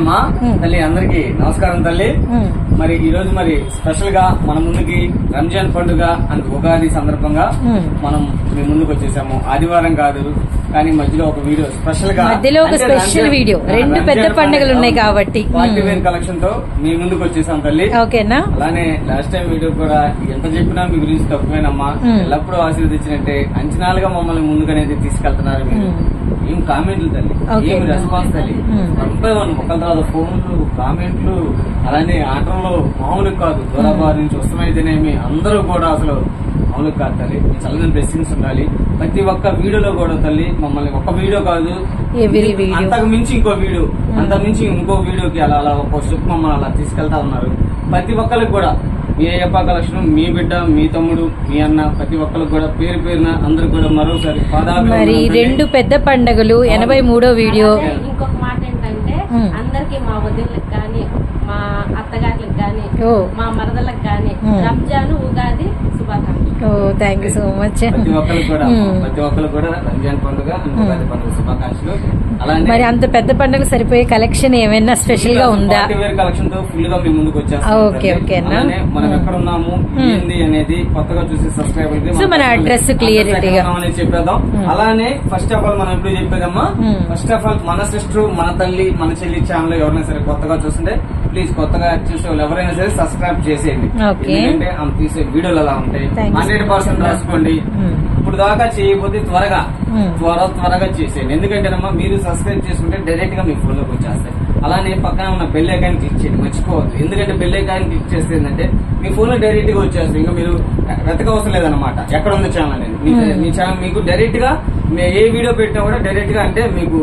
అమ్మా తల్లి అందరికి నమస్కారం తల్లి. మరి ఈ రోజు మరి స్పెషల్ గా మన ముందుకి రంజాన్ పండుగ అండ్ ఉగాది సందర్భంగా మనం మీ ముందుకు వచ్చేసాము. ఆదివారం కాదు కానీ మధ్యలో ఒక వీడియో స్పెషల్ గా స్పెషల్ వీడియో, రెండు పెద్ద పండుగలు ఉన్నాయి కాబట్టి పార్టీ వేర్ కలెక్షన్ తో మీ ముందుకు వచ్చేసాం తల్లి. ఓకేనా? అలానే లాస్ట్ టైం వీడియో కూడా ఎంత చెప్పినా మీ గురించి తక్కువేనమ్మా. ఎల్లప్పుడూ ఆశీర్వదించినట్టే అంచనాలుగా మమ్మల్ని ముందుకనేది తీసుకెళ్తున్నారు మీరు. ఏం కామెంట్లు తల్లి, ఏం రెస్పాన్స్ తల్లి. ఒకళ్ళ తర్వాత ఫోన్లు, కామెంట్లు, అలానే ఆటల్లో మామూలు కాదు. దూరాబాద్ నుంచి వస్తామైతేనేమి అందరూ కూడా అసలు మామూలు కాదు తల్లి. చల్లని బ్లెస్సింగ్స్ ఉండాలి ప్రతి ఒక్క వీడియోలో కూడా తల్లి. మమ్మల్ని ఒక వీడియో కాదు, అంతకు మించి ఇంకో వీడియో, అంతకు మించి ఇంకో వీడియోకి అలా అలా ఒక స్టెప్ మమ్మల్ని అలా తీసుకెళ్తా ఉన్నారు. ప్రతి ఒక్కరికి కూడా మీ అయ్యప్ప కలెక్షన్, మీ బిడ్డ, మీ తమ్ముడు, మీ అన్న, ప్రతి ఒక్కరికి కూడా పేరు పేరున అందరూ కూడా మరోసారి మరి రెండు పెద్ద పండుగలు 83వ వీడియో. ఇంకొక మాట ఏంటంటే అందరికి మా వదిలకు కానీ, మా అత్తగారులకు కానీ, మా మరదలకు కానీ రంజాన్ ఉగాది శుభాకాంక్షలు. Thank you so much. ప్రతి ఒక్కరు కూడా రంజాన్ పండుగ, ఉగాది పండుగ శుభాకాంక్షలు. అలానే మరి అంత పెద్ద పండుగ సరిపోయే కలెక్షన్ ఏమైనా స్పెషల్ గా ఉందా? కలెక్షన్ తో ఫుల్ గా మీ ముందుకు వచ్చేస్తాం. మనం ఎక్కడ ఉన్నాము ఏంది అనేది కొత్తగా చూసే సబ్స్క్రైబర్ మన అడ్రస్ క్లియరిటీగా చెప్పేద్దాం. అలానే ఫస్ట్ ఆఫ్ ఆల్ మనం ఎప్పుడు చెప్పేదమ్మా, ఫస్ట్ ఆఫ్ ఆల్ మన సిస్టర్, మన తల్లి, మన చెల్లి ఛానల్ ఎవరైనా సరే కొత్తగా చూస్తుంటే ప్లీజ్ కొత్తగా చూసే వాళ్ళు ఎవరైనా సరే సబ్స్క్రైబ్ చేసేయండి. ఎందుకంటే ఆమె తీసే వీడియోలు అలా ఉంటాయి. 100% రాసుకోండి. ఇప్పుడు దాకా చేయకపోతే త్వరగా చేసేయండి. ఎందుకంటేనమ్మా మీరు సబ్స్క్రైబ్ చేసుకుంటే డైరెక్ట్ గా మీ ఫోన్ లోకి వచ్చేస్తాయి. అలానే పక్కన ఉన్న బెల్ ఐకాన్ క్లిక్ చేయండి, మర్చిపోవద్దు. ఎందుకంటే బెల్ ఐకాన్ క్లిక్ చేస్తే ఏంటంటే మీ ఫోన్ లో డైరెక్ట్ గా వచ్చేస్తుంది. ఇంకా మీరు వెతకవసరం లేదనమాట ఎక్కడ ఉంది ఛానల్ అనేది. మీ ఛానల్ మీకు డైరెక్ట్ గా ఏ వీడియో పెట్టినా కూడా డైరెక్ట్ గా అంటే మీకు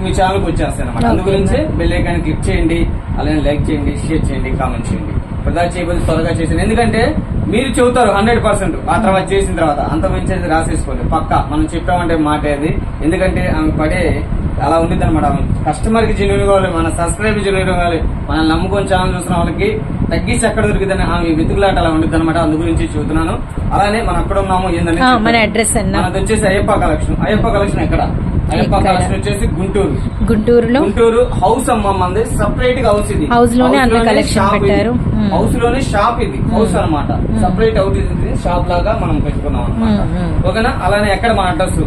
మీ ఛానల్ కి వచ్చేస్తాయి అనమాట. అందు గురించి బెల్ ఐకాన్ క్లిక్ చేయండి, అలానే లైక్ చేయండి, షేర్ చేయండి, కామెంట్ చేయండి. ప్రదా చేయబోతే త్వరగా చేసేయండి. ఎందుకంటే మీరు చెబుతారు 100%, ఆ తర్వాత చేసిన తర్వాత అంత మించేది రాసేసుకోండి పక్కా. మనం చెప్పామంటే మాట అది. ఎందుకంటే ఆమె పడే అలా ఉండిద్ది అనమాట. కస్టమర్ కి జెన్యూన్ కావాలి, మన సబ్స్క్రైబ్ జెన్యూన్ కావాలి. మనం నమ్ముకొని ఛానల్ చూసిన వాళ్ళకి తగ్గించి ఎక్కడ దొరికిందని ఆమె వెతుకులాట అలా ఉండిద్ది అనమాట. అందు గురించి చూస్తున్నాను. అలానే మనం అక్కడ ఉన్నాము ఏంటంటే మన అడ్రస్ మనది వచ్చేసి అయ్యప్ప కలెక్షన్ ఎక్కడ? అయ్యప్ప కలెక్షన్ వచ్చేసి గుంటూరు హౌస్ అమ్మ మంది. సపరేట్ గా హౌస్ ఇది. హౌస్ లోనే కలెక్షన్ పెట్టారు. హౌస్ లోనే షాప్ ఇది, హౌస్ అనమాట. సపరేట్ అవుట్ ఇది షాప్ లాగా మనం పెట్టుకున్నాం అనమాట. ఓకేనా? అలానే ఎక్కడ మన అడ్రస్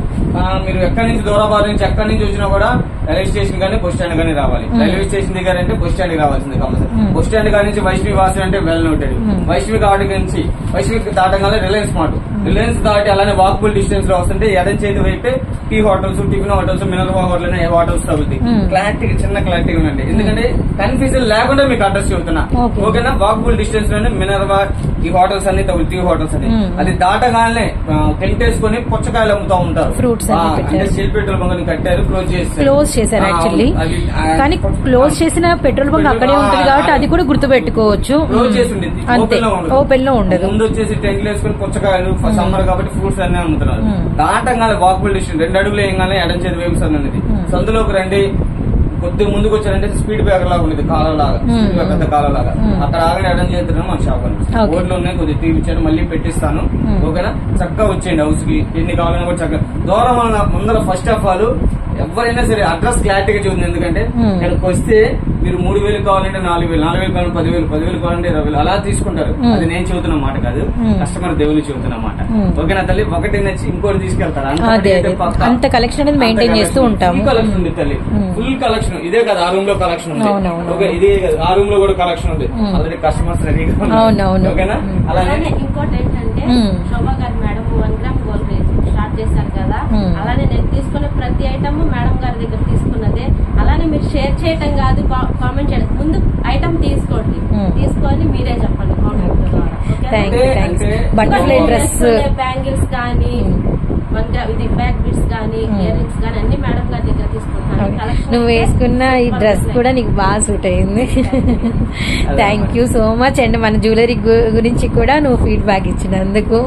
మీరు ఎక్కడి నుంచి దూరాబాద్ నుంచి ఎక్కడి నుంచి వచ్చినా కూడా రైల్వే స్టేషన్ కానీ బస్ స్టాండ్ కానీ రావాలి. రైల్వే స్టేషన్ దగ్గర అంటే బస్ స్టాండ్ రావాల్సింది కంపల్సరీ. బస్ స్టాండ్ కాడి నుంచి వైష్ణవి వాసి అంటే వెల్ ఉంటుంది. వైష్ణవి కాడి నుంచి వైష్ణవి దాటగానే రిలయన్స్ మార్ట్, రిలయన్స్ దాటి అలానే వాకబుల్ డిస్టెన్స్ లో వస్తుంటే ఎడం చేతి వైపే tea hotels, tiffin hotels, mineral hotel అనే హోటల్స్ తగులుతాయి. క్లారిటీగా చిన్న క్లారిటీగా ఉండండి. ఎందుకంటే కన్ఫ్యూజన్ లేకుండా మీకు అడ్రస్ చెబుతున్నా. ఓకేనా? వాకబుల్ డిస్టెన్స్ లోనే మినర్వా ఈ హోటల్స్ అన్ని తగులు, టీ హోటల్స్ అని. అది దాటగానే టెంట్ వేసుకుని పుచ్చకాయలు అమ్ముతా ఉంటారు. అంటే స్టీల్ పెట్రోల్ బంక్ కట్టారు, క్లోజ్ చేశారు యాక్చువల్లీ. కానీ క్లోజ్ చేసిన పెట్రోల్ బంక్ అక్కడే ఉంటుంది కాబట్టి అది కూడా గుర్తు పెట్టుకోవచ్చు. క్లోజ్ చేసి ఉండేది, ఓపెన్ లో ఉండదు. ముందు వచ్చేసి టెంట్లు వేసుకుని పుచ్చకాయలు, సమ్మర్ కాబట్టి ఫ్రూట్స్ అన్ని అమ్ముతున్నారు. దాటంగానే వాకబుల్ డిస్టెన్స్ 2 అడుగులు వేయగానే ఎడం చేతి వైపు సందు ఉన్నది. సందులోకి రండి, కొద్దిగా ముందుకు వచ్చారంటే స్పీడ్ బ్రేకర్ లాగా ఉండేది, కాలలాగా, పెద్ద కాలలాగా. అక్కడ ఆగని ఎడం చేతున్నా మన షాప్ అని బోర్డులో ఉన్నాయి. కొద్దిగా టీవీ ఇచ్చారు, మళ్ళీ పెట్టిస్తాను. ఓకేనా? చక్కగా వచ్చేయండి హౌస్ కి. ఎన్ని కావాలన్నా కూడా చక్కగా దూరం ముందర ఫస్ట్ ఆఫ్ ఆల్ ఎవరైనా సరే అడ్రస్ క్లారిటీగా చూడండి. ఎందుకంటే ఇక్కడికి వస్తే మీరు 3,000 కావాలంటే 4,000, 4,000 కావాలంటే 10,000, 10,000 కావాలంటే 20,000 అలా తీసుకుంటారు. అది నేను చెబుతున్న మాట కాదు, కస్టమర్ దేవులు చెబుతున్న మాట. ఓకేనా తల్లి? ఒకటి నచ్చి ఇంకోటి తీసుకెళ్తారు. అంత కలెక్షన్ అనేది మెయింటైన్ చేస్తూ ఉంటాం. కలెక్షన్ ఉంది తల్లి, ఫుల్ కలెక్షన్. ఇదే కదా ఆ రూమ్ లో కలెక్షన్ ఉంది. ఓకే, ఇదే ఆ రూమ్ లో కూడా కలెక్షన్ ఉంది. ఆల్రెడీ కస్టమర్స్ రెడీగా ఉన్నారు. ఓకేనా? అలానే ఇంకోటి ఏంటంటే శోభా గారు మేడం 1 గ్రామ్ గోల్డ్ స్టార్ట్ చేశారు కదా. అలానే నేను తీసుకునే ప్రతి ఐటమ్ మేడం గారి దగ్గర తీసుకున్నదే. అలానే మీరు షేర్ చేయటం కాదు, కామెంట్ చేయడం. ముందు ఐటమ్ తీసుకోండి, తీసుకొని మీరే చెప్పండి కామెంట్ ద్వారా. బటర్ఫ్లై డ్రెస్, బ్యాంగిల్స్ కానీ, ఇది బ్యాక్ బిట్స్ కానీ, ఇయర్ రింగ్స్ కానీ అన్ని మేడం గారి దగ్గర తీసుకుంటాను. నువ్వు వేసుకున్న ఈ డ్రెస్ కూడా నీకు బాగా సూట్ అయింది. Thank you so much. And మన జ్యువెలరీ గురించి కూడా నువ్వు ఫీడ్బ్యాక్ ఇచ్చినందుకు.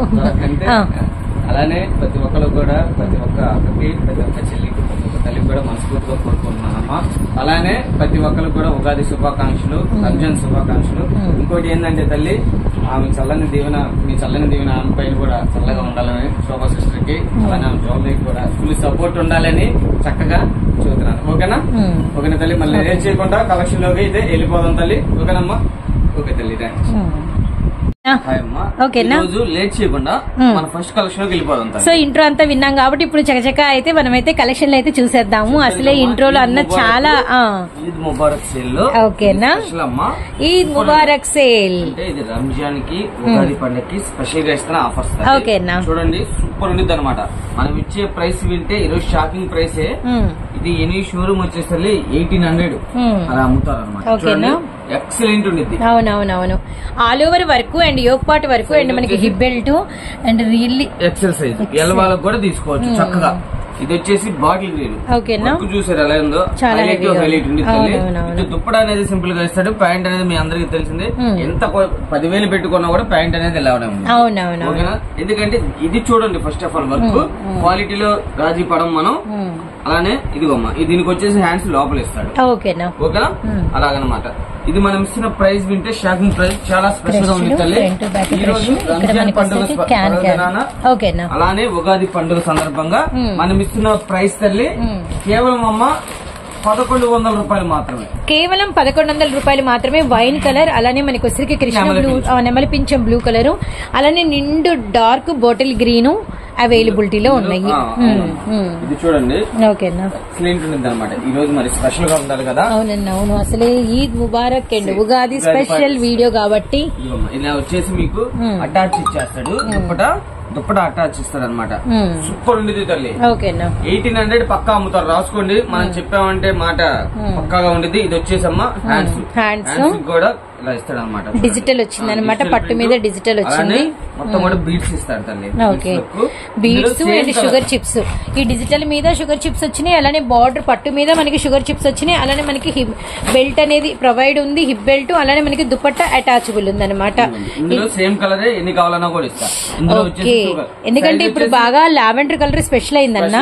అలానే ప్రతి ఒక్కరు కూడా, ప్రతి ఒక్క అక్కకి, ప్రతి ఒక్క చెల్లికి, ప్రతి ఒక్క తల్లికి కూడా మనస్ఫూర్తిగా కోరుకుంటున్నానమ్మా. అలానే ప్రతి ఒక్కరికి కూడా ఉగాది శుభాకాంక్షలు, రంజాన్ శుభాకాంక్షలు. ఇంకోటి ఏంటంటే తల్లి, ఆమె చల్లని దీవెన, మీ చల్లని దీవెన ఆమె పైన కూడా చల్లగా ఉండాలని, శోభా సిస్టర్ కి అలానే ఆమె జ్యువెలరీకి కూడా ఫుల్ సపోర్ట్ ఉండాలని చక్కగా చూస్తున్నాను. ఓకేనా? ఓకేనా తల్లి? మళ్ళీ ఏం చేయకుండా కలెక్షన్ లోకి అయితే వెళ్ళిపోదాం తల్లి. ఓకేనమ్మా? ఓకే తల్లి, థ్యాంక్స్. ఓకేనా? లేట్ చేయకుండా మన ఫస్ట్ కలెక్షన్ లోకి వెళ్ళిపోదాం. సో ఇంట్రో అంతా విన్నాం కాబట్టి ఇప్పుడు చకచక అయితే మనమైతే కలెక్షన్ అయితే చూసేద్దాము. అసలే ఇంట్రోలో అన్న చాలా ఈద్ ముబారక్ సేల్. ఓకేనా? ఈద్ ముబారక్ సేల్ అంటే ఇది రంజాన్ కి ఉగాది పండుగకి స్పెషల్ గా ఇస్తున్న ఆఫర్స్. ఓకేనా? చూడండి, సూపర్ ఉండిద్ది అనమాట. మనం ఇచ్చే ప్రైస్ వింటే ఈరోజు షాకింగ్ ప్రైసే. ఇది ఎనీ షోరూమ్ వచ్చేసరికి 1800 అలా అమ్ముతారు అనమాట. ఎక్సలెంట్ ఉండిద్ది. అవునవునవును. All over work and yoga part work and మనకి hip belt and really exercise ఎల్ వాళ్ళకి కూడా తీసుకోవచ్చు చక్కగా. ఇది వచ్చేసి బాటిల్ గ్రీన్. ఓకేనా? చూసారు ఎలా ఉందో, హైలైట్ ఉంది. దుప్పడ అనేది సింపుల్ గా ఇస్తాడు. ప్యాంట్ అనేది మీ అందరికి తెలిసిందే. ఎంత 10,000 పెట్టుకున్నా కూడా ప్యాంట్ అనేది ఇలానే ఉంది. అవునవును. ఓకేనా? ఎందుకంటే ఇది చూడండి, ఫస్ట్ ఆఫ్ ఆల్ వర్క్ క్వాలిటీలో రాజీ పడం మనం. అలానే ఇదిగోమ్మా, దీనికి వచ్చేసి హ్యాండ్స్ లోపల ఇస్తాడు. ఓకేనా? ఓకేనా? అలాగనమాట. ఇది మనం ఇస్తున్న ప్రైస్ వింటే షాకింగ్ ప్రైస్, చాలా స్పెషల్ గా ఉంది తల్లి. ఈ రోజు రంజాన్ పండుగ అలానే ఉగాది పండుగ సందర్భంగా మనం ఇస్తున్న ప్రైస్ తల్లి కేవలం అమ్మ 1100 రూపాయలు మాత్రమే. కేవలం 1100 రూపాయలు మాత్రమే. వైన్ కలర్, అలానే మనకి వచ్చరికి కృష్ణ బ్లూ, నెమలి పింఛం బ్లూ కలర్, అలానే నిండు డార్క్ బాటిల్ గ్రీన్ అవైలబిలిటీలో ఉన్నాయి. ఇది చూడండి. ఓకేనా? ఎక్సలెంట్ ఉంటుంది అనమాట. ఈ రోజు మరి స్పెషల్ గా ఉండాలి కదా. అవునండి, అవును. అసలే Eid Mubarak and Ugadi special video కాబట్టి ఇలా వచ్చేసి మీకు అటాచ్ ఇచ్చేస్తాడు. దుప్పట అటాచ్ ఇస్తాడు అనమాట. సూపర్ ఉండేది తల్లి. ఓకేనా? 1800 పక్కా అమ్ముతారు, రాసుకోండి. మనం చెప్పామంటే మాట పక్కాగా ఉండేది. ఇది వచ్చేసమ్మా హ్యాండ్స్ కూడా ఇలా ఇస్తాడు అనమాట. డిజిటల్ వచ్చింది అనమాట, పట్టు మీద డిజిటల్ వచ్చింది. మొత్తం కూడా బీట్స్ ఇస్తాడు తల్లి. Okay, beads and sugar chips. ఈ డిజిటల్ మీద షుగర్ చిప్స్ వచ్చినాయి, అలానే బార్డర్ పట్టు మీద మనకి షుగర్ చిప్స్ వచ్చినాయి. అలానే మనకి బెల్ట్ అనేది ప్రొవైడ్ ఉంది, హిప్ బెల్ట్. అలానే మనకి దుపట్టా అటాచబుల్ ఉంది అనమాట. సేమ్ కలర్ ఎన్ని కావాలన్నా కూడా ఇస్తారు. ఎందుకంటే ఇప్పుడు బాగా లావెండర్ కలర్ స్పెషల్ అయిందన్న.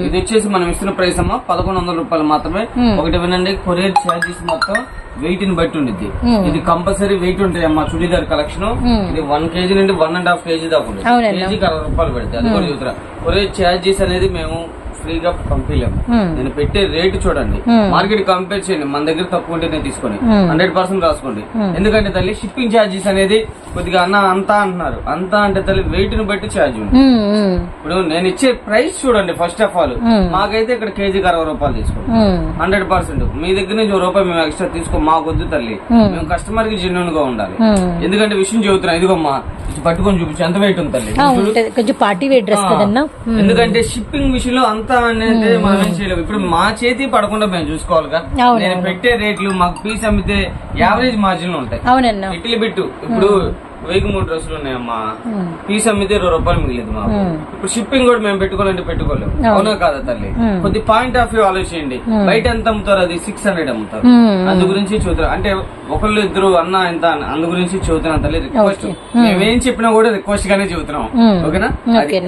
ఇది వచ్చేసి మనం ఇస్తున్న ప్రైస్ అమ్మా 1100 రూపాయలు మాత్రమే. ఒకటి వినండి, కొరియర్ ఛార్జెస్ మొత్తం వెయిట్ ని బట్టి ఉండిద్ది. ఇది కంపల్సరీ వెయిట్ ఉంటాయి అమ్మా. చుడీదార్ కలెక్షన్ ఇది 1 kg నుండి 1.5 kg దాకా ఉంటుంది. కేజీకి 60 రూపాయలు పెడితే అది కూడా చూద్దాం. కొరియర్ ఛార్జెస్ అనేది మేము ఫ్రీగా పంపించలేము. నేను పెట్టే రేటు చూడండి, మార్కెట్ కంపేర్ చేయండి. మన దగ్గర తక్కువ ఉంటే నేను తీసుకొని 100% రాసుకోండి. ఎందుకంటే తల్లి షిప్పింగ్ ఛార్జెస్ అనేది కొద్దిగా అంతా అంటున్నారు. అంతా అంటే తల్లి వెయిట్ ని బట్టి ఛార్జ్ ఉంది. ఇప్పుడు నేను ఇచ్చే ప్రైస్ చూడండి. ఫస్ట్ ఆఫ్ ఆల్ మాకైతే ఇక్కడ కేజీకి 60 రూపాయలు తీసుకోండి. 100%. మీ దగ్గర నుంచి ₹1 మేము ఎక్స్ట్రా తీసుకో, మాకొద్దు తల్లి. మేము కస్టమర్ కి జెన్యూన్ గా ఉండాలి. ఎందుకంటే విషయం చెబుతున్నా, ఇదిగోమ్మా పట్టుకొని చూపించి ఎంత వెయిట్ ఉంది తల్లి. కొంచెం పార్టీ వెయిట్ డ్రెస్ కదన్నా. ఎందుకంటే షిప్పింగ్ విషయంలో అంతా అనేది మనం ఏం చేయలేము. ఇప్పుడు మా చేతి పడకుండా మేము చూసుకోవాలిగా. నేను పెట్టే రేట్లు మాకు పీస్ అమ్మితే యావరేజ్ మార్జిన్ ఉంటాయి. అవునన్నా, ఇట్లీ బిట్టు. ఇప్పుడు 1003 డ్రెస్సులు ఉన్నాయమ్మా, పీస్ అమ్మితే ₹20 మిగిలేదు మాకు. ఇప్పుడు షిప్పింగ్ కూడా మేము పెట్టుకోవాలంటే పెట్టుకోలేము. అవునా కాదా తల్లి? కొద్ది పాయింట్ ఆఫ్ వ్యూ ఆలోచించండి. బయట ఎంత అమ్ముతారు? అది 600 అమ్ముతారు. అందు గురించి చూద్దాం. అంటే ఒకళ్ళు ఇద్దరు అన్న ఎంత అందు గురించి చెబుతున్నాం తల్లి. రిక్వెస్ట్ మేమేం చెప్పినా కూడా రిక్వెస్ట్ గానే చెబుతున్నాం. ఓకేనా?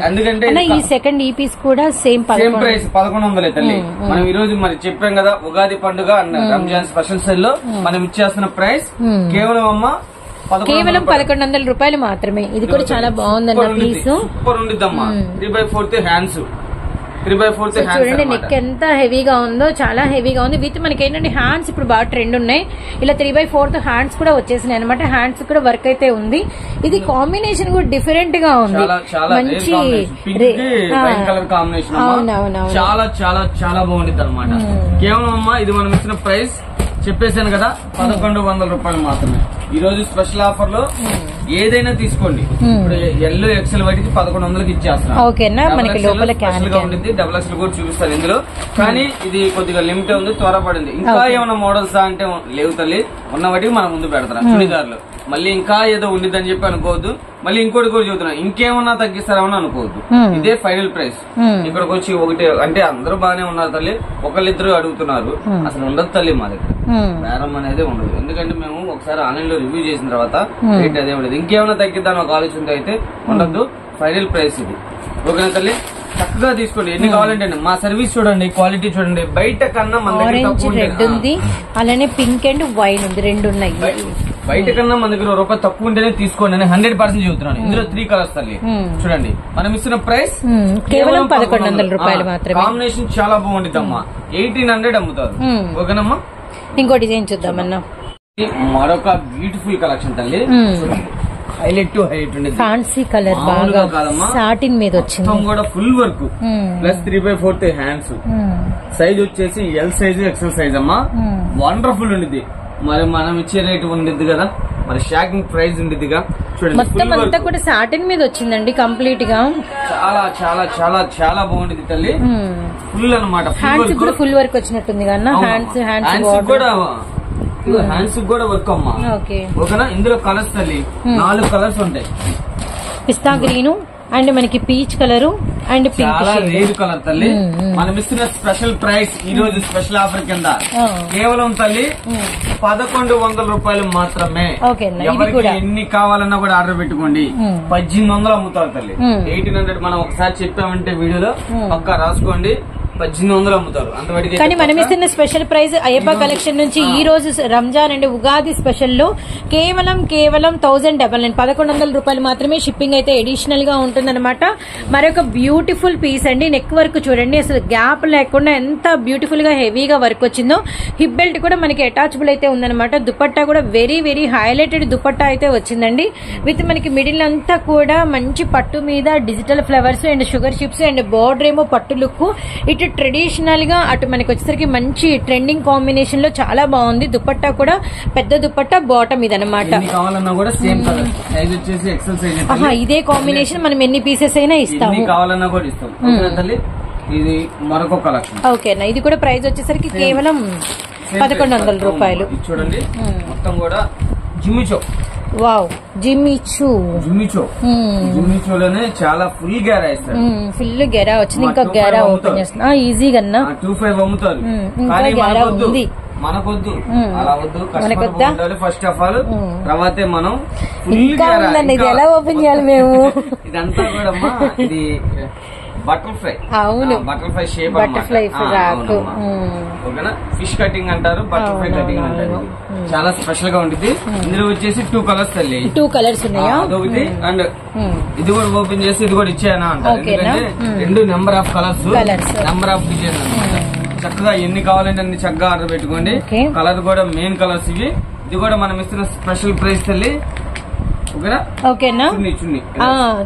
ఎందుకంటే ఈ సెకండ్ ఈ పీస్ కూడా సేమ్ ప్రైస్ 1100 తల్లి. మనం ఈ రోజు మరి చెప్పాం కదా, ఉగాది పండుగ అండ్ రంజాన్ స్పెషల్ సేల్ లో మనం ఇచ్చేస్తున్న ప్రైస్ కేవలం అమ్మ కేవలం 1100 రూపాయలు మాత్రమే. ఇది కూడా చాలా బాగుందన్న పీస్. సూపర్ ఉండిద్దమ్మా. 3/4 హ్యాండ్స్, 3/4 చూడండి. నెక్ ఎంత హెవీగా ఉందో, చాలా హెవీగా ఉంది. విత్ మనకి ఏంటంటే హ్యాండ్స్ ఇప్పుడు బాగా ట్రెండ్ ఉన్నాయి. ఇలా 3/4 హ్యాండ్స్ కూడా వచ్చేసినాయి అనమాట. హ్యాండ్స్ కూడా వర్క్ అయితే ఉంది. ఇది కాంబినేషన్ కూడా డిఫరెంట్ గా ఉంది. మంచి కలర్ కాంబినేషన్. అవునవును, చాలా చాలా చాలా బాగుంది అనమాట. కేవలం అమ్మా ఇది మనం ఇచ్చిన ప్రైస్ చెప్పేశాను కదా, 1100 రూపాయలు మాత్రమే. ఈ రోజు స్పెషల్ ఆఫర్ లో ఏదైనా తీసుకోండి. ఇప్పుడు ఎల్లో ఎక్సెల్ వాటికి 1100కి ఇచ్చేస్తున్నాం. ఉంటుంది. డబుల్ ఎక్సెల్ కూడా చూపిస్తారు ఇందులో. కానీ ఇది కొద్దిగా లిమిట్ ఉంది, త్వరపడింది. ఇంకా ఏమైనా మోడల్స్ అంటే లేవు తల్లి. ఉన్న వాటికి మనం ముందు పెడతాం చుడిదార్లు. మళ్ళీ ఇంకా ఏదో ఉండిద్దని చెప్పి అనుకోవద్దు. మళ్ళీ ఇంకోటి కూడా చెబుతున్నాం, ఇంకేమన్నా తగ్గిస్తారేమని అనుకోవద్దు. ఇదే ఫైనల్ ప్రైస్. ఇక్కడికి వచ్చి ఒకటి అంటే అందరూ బాగానే ఉన్నారు తల్లి, ఒకళ్ళిద్దరు అడుగుతున్నారు. అసలు ఉండదు తల్లి మా దగ్గర బేరం అనేది ఉండదు. ఎందుకంటే మేము ఒకసారి ఆన్లైన్ లో రివ్యూ చేసిన తర్వాత రేట్ అదే ఉండదు. ఇంకేమైనా తగ్గిద్దాం ఒక ఆలోచనతో అయితే ఉండద్దు. ఫైనల్ ప్రైస్ ఇది. ఓకేనా తల్లి? చక్కగా తీసుకోండి, ఎన్ని కావాలంటే మా సర్వీస్ చూడండి, క్వాలిటీ చూడండి, బయట కన్నా మన దగ్గర ఆరెంజ్ తక్కువ రెడ్ ఉంది, అలానే పింక్ అండ్ వైన్ ఉంది, 2 ఉన్నాయి. బయట కన్నా మన దగ్గర రూపాయి తక్కువ ఉంటేనే తీసుకోండి అని 100% చెబుతున్నాను. ఇందులో 3 కలర్స్ తల్లి చూడండి. మనం ఇస్తున్న ప్రైస్ కేవలం 1100 రూపాయలు మాత్రమే. కాంబినేషన్ చాలా బాగుంటుంది అమ్మా, 1800 అమ్ముతారు. ఓకేనమ్మా. ఇంకో డిజైన్ చూద్దామన్నా. మరొక బ్యూటిఫుల్ కలెక్షన్ తల్లి, హైలైట్ టు హైలైట్ ఉండేది. ఫ్యాన్సీ కలర్ బాగా సాటిన్ మీద వచ్చింది, మొత్తం కూడా full work plus 3/4 hands. Size వచ్చేసి ఎల్ సైజ్, ఎక్సెల్ సైజ్ అమ్మా. వండర్ఫుల్ ఉండేది. మరి మనం ఇచ్చే రేట్ ఉండేది కదా, మరి షాకింగ్ ప్రైస్ ఉండేదిగా. చూడండి మొత్తం అంతా కూడా సాటిన్ మీద వచ్చిందండి కంప్లీట్ గా. చాలా చాలా చాలా చాలా బాగుండేది తల్లి, ఫుల్ అనమాట. హ్యాండ్స్ కూడా ఫుల్ వర్క్ వచ్చినట్టుంది కదా, హ్యాండ్స్ కూడా హ్యాండ్స్ కూడా వర్క్ అమ్మా. ఓకేనా. ఇందులో కలర్స్ తల్లి 4 కలర్స్ ఉంటాయి. పిస్తా గ్రీన్ అండ్ మనకి పీచ్ కలర్ అండ్ పింక్. చాలా రేర్ కలర్ తల్లి. మనం ఇస్తున్న స్పెషల్ ప్రైస్ ఈ రోజు స్పెషల్ ఆఫర్ కింద కేవలం తల్లి 1100 రూపాయలు మాత్రమే. ఎవరికి ఎన్ని కావాలన్నా కూడా ఆర్డర్ పెట్టుకోండి. 1800 అమ్ముతారు తల్లి. 1800 మనం ఒకసారి చెప్పామంటే వీడియోలో పక్కా రాసుకోండి, 1800 అమ్ముతారు. అంతవరకు కానీ మనం ఇస్తున్న స్పెషల్ ప్రైస్ అయ్యప్ప కలెక్షన్ నుంచి ఈ రోజు రంజాన్ అండ్ ఉగాది స్పెషల్ లో కేవలం 1100 రూపాయలు మాత్రమే. షిప్పింగ్ అయితే ఎడిషనల్ గా ఉంటుందన్నమాట. మరొక బ్యూటిఫుల్ పీస్ అండి. నెక్ వర్క్ చూడండి, అసలు గ్యాప్ లేకుండా ఎంత బ్యూటిఫుల్ గా హెవీగా వర్క్ వచ్చిందో. హిప్ బెల్ట్ కూడా మనకి అటాచబుల్ అయితే ఉందన్నమాట. దుపట్టా కూడా వెరీ వెరీ హైలైటెడ్ దుపట్టా అయితే వచ్చిందండి. విత్ మనకి మిడిల్ అంతా కూడా మంచి పట్టు మీద digital flowers and sugar chips and border ఏమో పట్టు లుక్. ఇటు ట్రెడిషనల్ గా అటు మనకి వచ్చేసరికి మంచి ట్రెండింగ్ కాంబినేషన్ లో చాలా బాగుంది. దుపట్టా కూడా పెద్ద దుపట్టా బాటమ్ ఇది అనమాట. ఇదే కాంబినేషన్ మనం ఎన్ని పీసెస్ అయినా ఇస్తాము. ఇది మరొక కలెక్షన్. ఓకేనా. ఇది కూడా ప్రైస్ వచ్చేసరికి కేవలం 1100 రూపాయలు. చూడండి మొత్తం కూడా జిమ్మిచో. వావ్, జిమ్మిచో జిమ్మిచోలోనే చాలా ఫుల్ గెరా ఇస్తారు. ఫుల్ గెరా వచ్చింది. ఇంకా గెరా ఓపెన్ చేస్తున్నా ఈజీగా 25 అమ్ముతారు. మనకొద్దు, అలా వద్దు. ఫస్ట్ ఆఫ్ ఆల్ తర్వాతే మనం ఇది ఎలా ఓపెన్ చేయాలి మేము? ఇదంతా కూడా ఇది బటర్ఫ్లై. అవును, బటర్ఫ్లై షేప్. Butterfly frock. ఓకేనా. ఫిష్ కటింగ్ అంటారు, బటర్ఫ్లై కటింగ్ అంటారు. చాలా స్పెషల్ గా ఉంటుంది. ఇందులో వచ్చేసి 2 కలర్స్ తల్లి. 2 కలర్స్ ఉన్నాయా? అదొకటి అండ్ ఇది కూడా ఓపెన్ చేసి ఇది కూడా ఇచ్చానా అంటారు. ఎందుకంటే 2 number of colours, number of design అనమాట. చక్కగా ఎన్ని కావాలంటే అన్ని చక్కగా ఆర్డర్ పెట్టుకోండి. కలర్ కూడా మెయిన్ కలర్స్ ఇవి. ఇది కూడా మనం ఇస్తున్న స్పెషల్ ప్రైస్ తల్లి. ఓకేనా.